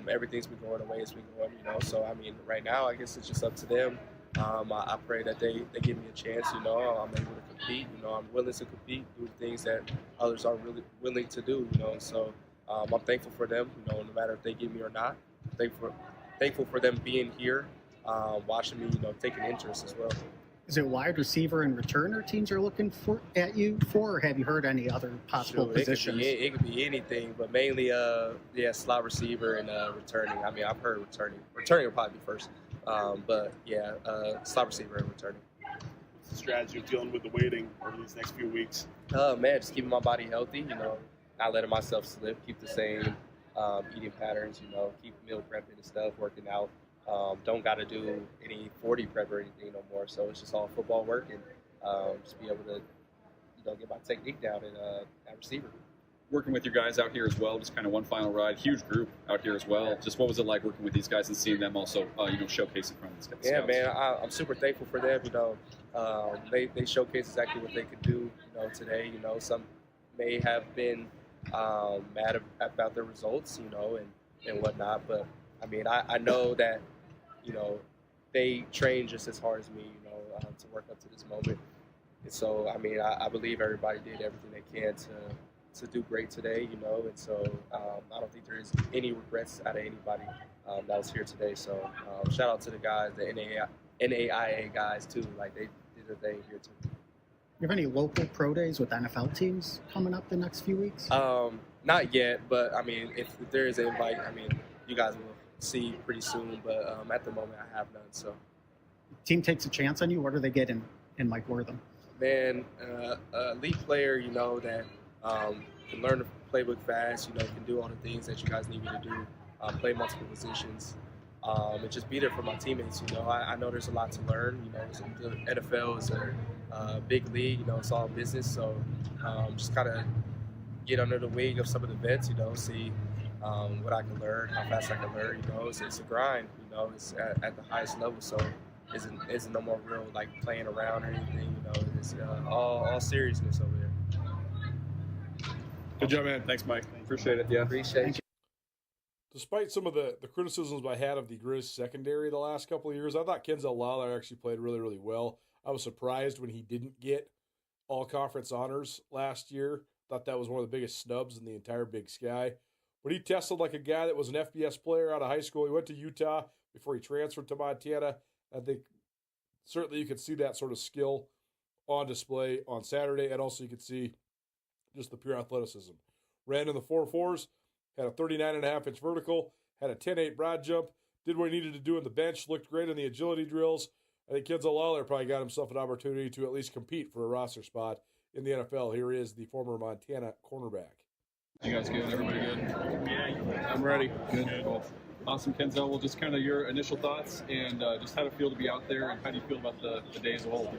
everything's been going the way it's been going, So, right now, I guess it's just up to them. I pray that they give me a chance, I'm able to compete, I'm willing to compete, do the things that others aren't really willing to do, So, I'm thankful for them, no matter if they give me or not. Thankful for them being here, watching me, taking interest as well. Is it wide receiver and returner teams are looking at you for, or have you heard any other possible positions? It could be anything, but mainly, slot receiver and returning. I've heard returning. Returning will probably be first, slot receiver and returning. What's the strategy of dealing with the waiting over these next few weeks? Just keeping my body healthy, not letting myself slip, keep the same eating patterns, keep meal prepping and stuff, working out. Don't got to do any 40 prep or anything no more. So it's just all football work and just be able to, get my technique down at receiver. Working with your guys out here as well, just kind of one final ride, huge group out here as well. Just what was it like working with these guys and seeing them also, showcase in front of these guys? Yeah, man, I'm super thankful for them. They showcase exactly what they could do, today. Some may have been mad about their results, and whatnot, but I know that, they train just as hard as me, to work up to this moment. And so, I believe everybody did everything they can to do great today, and so I don't think there is any regrets out of anybody that was here today. So shout out to the guys, the NAIA guys too, like they did their thing here too. You have any local pro days with NFL teams coming up the next few weeks? Not yet, but I mean, if there is an invite, I mean, you guys will see pretty soon. But at the moment, I have none. So, team takes a chance on you. What are they getting in Mike Wortham? Man, elite player, you know, that can learn the playbook fast. You know, can do all the things that you guys need me to do. Play multiple positions. And just be there for my teammates. You know, I know there's a lot to learn. You know, the NFL is a big league. You know, it's all business. So just kind of get under the wing of some of the vets. You know, see what I can learn, how fast I can learn. You know, it's a grind. You know, it's at the highest level. So isn't no more real like playing around or anything. You know, it's all seriousness over there. Good job, man. Thanks, Mike. Appreciate it. Yeah, appreciate you. Despite some of the criticisms I had of the Grizz secondary the last couple of years, I thought Kenzel Lawler actually played really, really well. I was surprised when he didn't get all-conference honors last year. Thought that was one of the biggest snubs in the entire Big Sky. But he tested like a guy that was an FBS player out of high school. He went to Utah before he transferred to Montana. I think certainly you could see that sort of skill on display on Saturday, and also you could see just the pure athleticism. Ran in the 4.4s. Had a 39.5-inch vertical, had a 10.8 broad jump, did what he needed to do in the bench, looked great in the agility drills. I think Kenzel Lawler probably got himself an opportunity to at least compete for a roster spot in the NFL. Here is the former Montana cornerback. You guys good? Everybody good? Yeah, I'm ready. Good. Cool. Awesome, Kenzel. Well, just kind of your initial thoughts and just how to feel to be out there, and how do you feel about the day as a whole?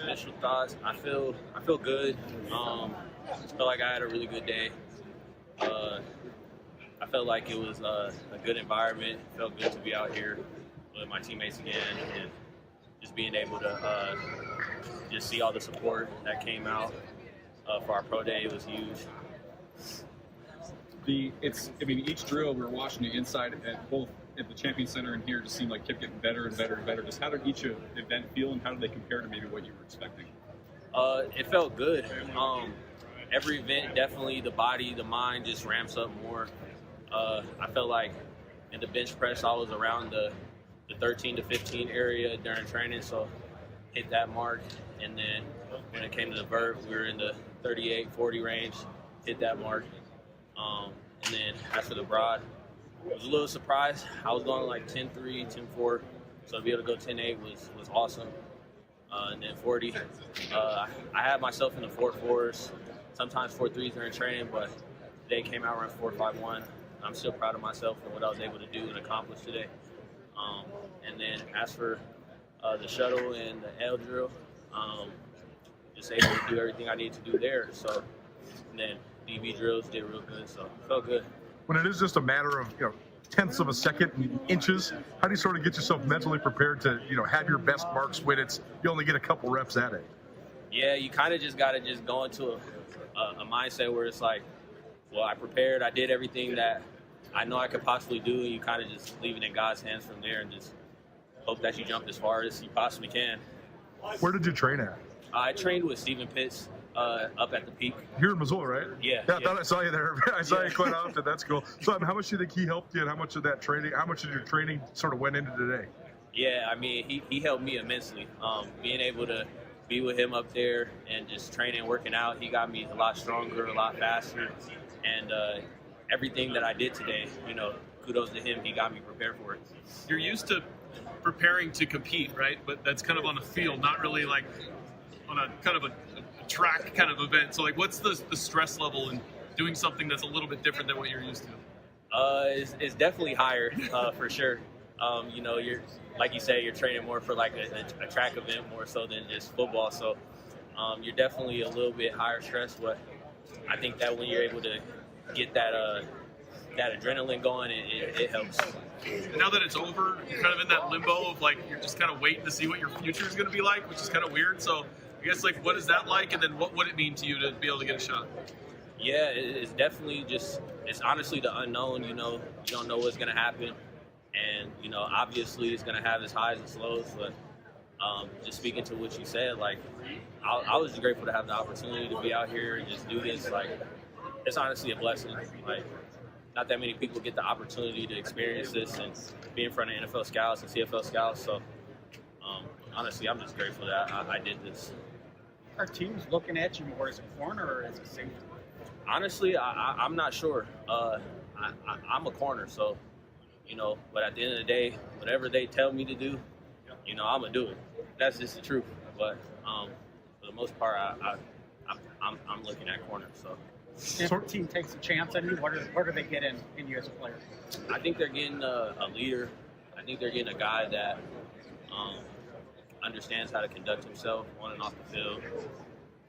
Initial thoughts. I feel good. I feel like I had a really good day. I felt like it was a good environment. It felt good to be out here with my teammates again, and just being able to just see all the support that came out for our pro day. It was huge. Each drill we were watching it inside at both at the Champion Center and here just seemed like kept getting better and better and better. Just how did each event feel, and how did they compare to maybe what you were expecting? It felt good. Every event, definitely the body, the mind just ramps up more. I felt like in the bench press, I was around the 13 to 15 area during training, so hit that mark. And then when it came to the vert, we were in the 38, 40 range, hit that mark. And then as for the broad, I was a little surprised. I was going like 10.3, 10.4, so to be able to go 10.8 was awesome. And then 40, I had myself in the 4.4s, sometimes 4.3s during training, but today came out around 4.51. I'm still proud of myself for what I was able to do and accomplish today. And then as for the shuttle and the L drill, just able to do everything I need to do there. So, and then DB drills did real good, so it felt good. When it is just a matter of tenths of a second and inches, how do you sort of get yourself mentally prepared to have your best marks when you only get a couple reps at it? Yeah, you kind of just got to just go into a mindset where it's like, well, I prepared, I did everything that I know I could possibly do, and you kind of just leave it in God's hands from there and just hope that you jump as far as you possibly can. Where did you train at? I trained with Stephen Pitts up at the Peak. Here in Missoula, right? Yeah. I thought I saw you there. I saw you quite often. That's cool. So how much do you think he helped you, and how much of your training sort of went into today? Yeah, I mean, he helped me immensely. Being able to be with him up there and just training, working out, he got me a lot stronger, a lot faster. And everything that I did today, kudos to him. He got me prepared for it. You're used to preparing to compete, right? But that's kind of on the field, not really like on a kind of a track kind of event. So like, what's the stress level in doing something that's a little bit different than what you're used to? It's definitely higher for sure. You're like you say, you're training more for like a track event more so than just football. So you're definitely a little bit higher stress, but I think that when you're able to get that adrenaline going, it helps. And now that it's over, you're kind of in that limbo of like, you're just kind of waiting to see what your future is going to be like, which is kind of weird. So I guess like, what is that like? And then what would it mean to you to be able to get a shot? Yeah, it's definitely it's honestly the unknown. You don't know what's going to happen. And, obviously it's going to have its highs and lows, but just speaking to what you said, like, I was just grateful to have the opportunity to be out here and just do this. Like, it's honestly a blessing. Like, not that many people get the opportunity to experience this and be in front of NFL scouts and CFL scouts. So, honestly, I'm just grateful that I did this. Are teams looking at you more as a corner or as a safety? Honestly, I'm not sure. I'm a corner, so, but at the end of the day, whatever they tell me to do, I'm going to do it. That's just the truth. But for the most part, I'm looking at corner. So if a team takes a chance on you, what do they get in you as a player? I think they're getting a leader. I think they're getting a guy that understands how to conduct himself on and off the field,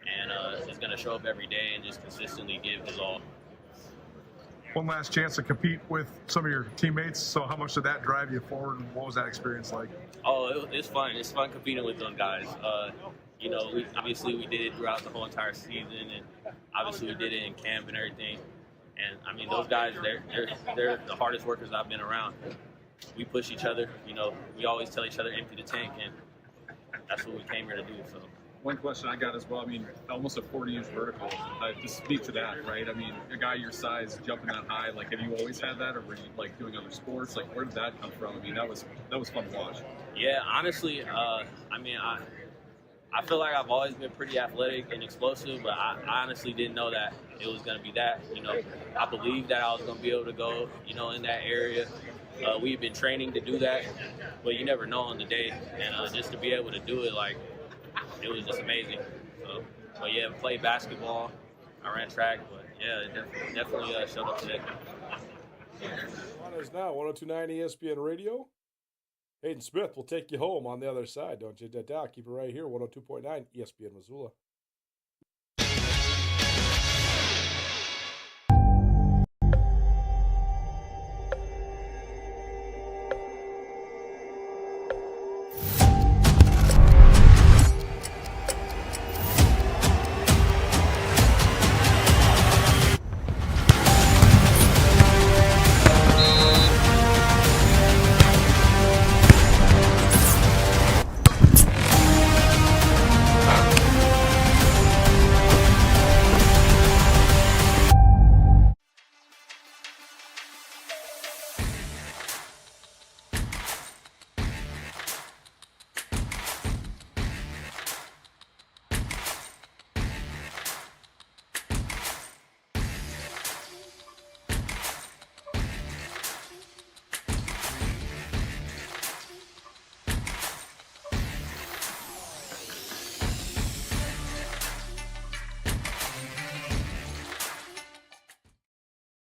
and is going to show up every day and just consistently give his all. One last chance to compete with some of your teammates. So how much did that drive you forward, and what was that experience like? Oh, it's fun. It's fun competing with those guys. We did it throughout the whole entire season, and obviously we did it in camp and everything. And I mean, those guys, they're the hardest workers I've been around. We push each other. We always tell each other empty the tank, and that's what we came here to do. So. One question I got as well, I mean, almost a 40-inch vertical. To speak to that, right? I mean, a guy your size jumping that high, like, have you always had that, or were you, like, doing other sports? Like, where did that come from? I mean, that was fun to watch. Yeah, honestly, I feel like I've always been pretty athletic and explosive, but I honestly didn't know that it was going to be that. I believed that I was going to be able to go, in that area. We've been training to do that, but you never know on the day. And just to be able to do it, like, it was just amazing. So, but yeah, played basketball, I ran track, but yeah, it definitely showed up today. Nuanez Now, 102.9 ESPN Radio. Hayden Smith will take you home on the other side. Don't you doubt. Keep it right here, 102.9 ESPN Missoula.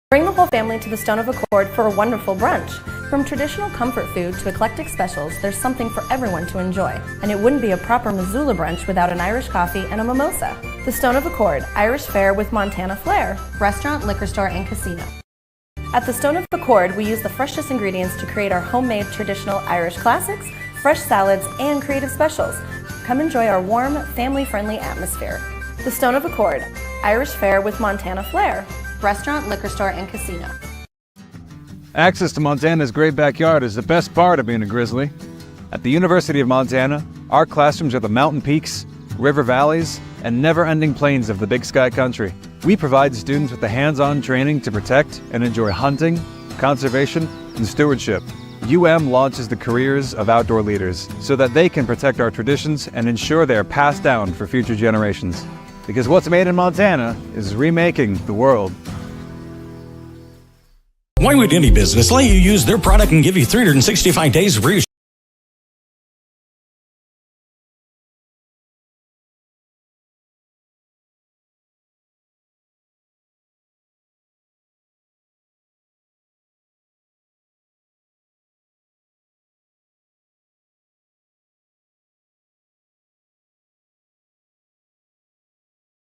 Bring the whole family to the Stone of Accord for a wonderful brunch. From traditional comfort food to eclectic specials, there's something for everyone to enjoy. And it wouldn't be a proper Missoula brunch without an Irish coffee and a mimosa. The Stone of Accord, Irish fare with Montana flair. Restaurant, liquor store, and casino. At the Stone of Accord, we use the freshest ingredients to create our homemade traditional Irish classics, fresh salads, and creative specials. Come enjoy our warm, family-friendly atmosphere. The Stone of Accord, Irish fare with Montana flair. Restaurant, liquor store, and casino. Access to Montana's great backyard is the best part of being a Grizzly. At the University of Montana, our classrooms are the mountain peaks, river valleys, and never-ending plains of the Big Sky Country. We provide students with the hands-on training to protect and enjoy hunting, conservation, and stewardship. UM launches the careers of outdoor leaders so that they can protect our traditions and ensure they are passed down for future generations. Because what's made in Montana is remaking the world. Why would any business let you use their product and give you 365 days free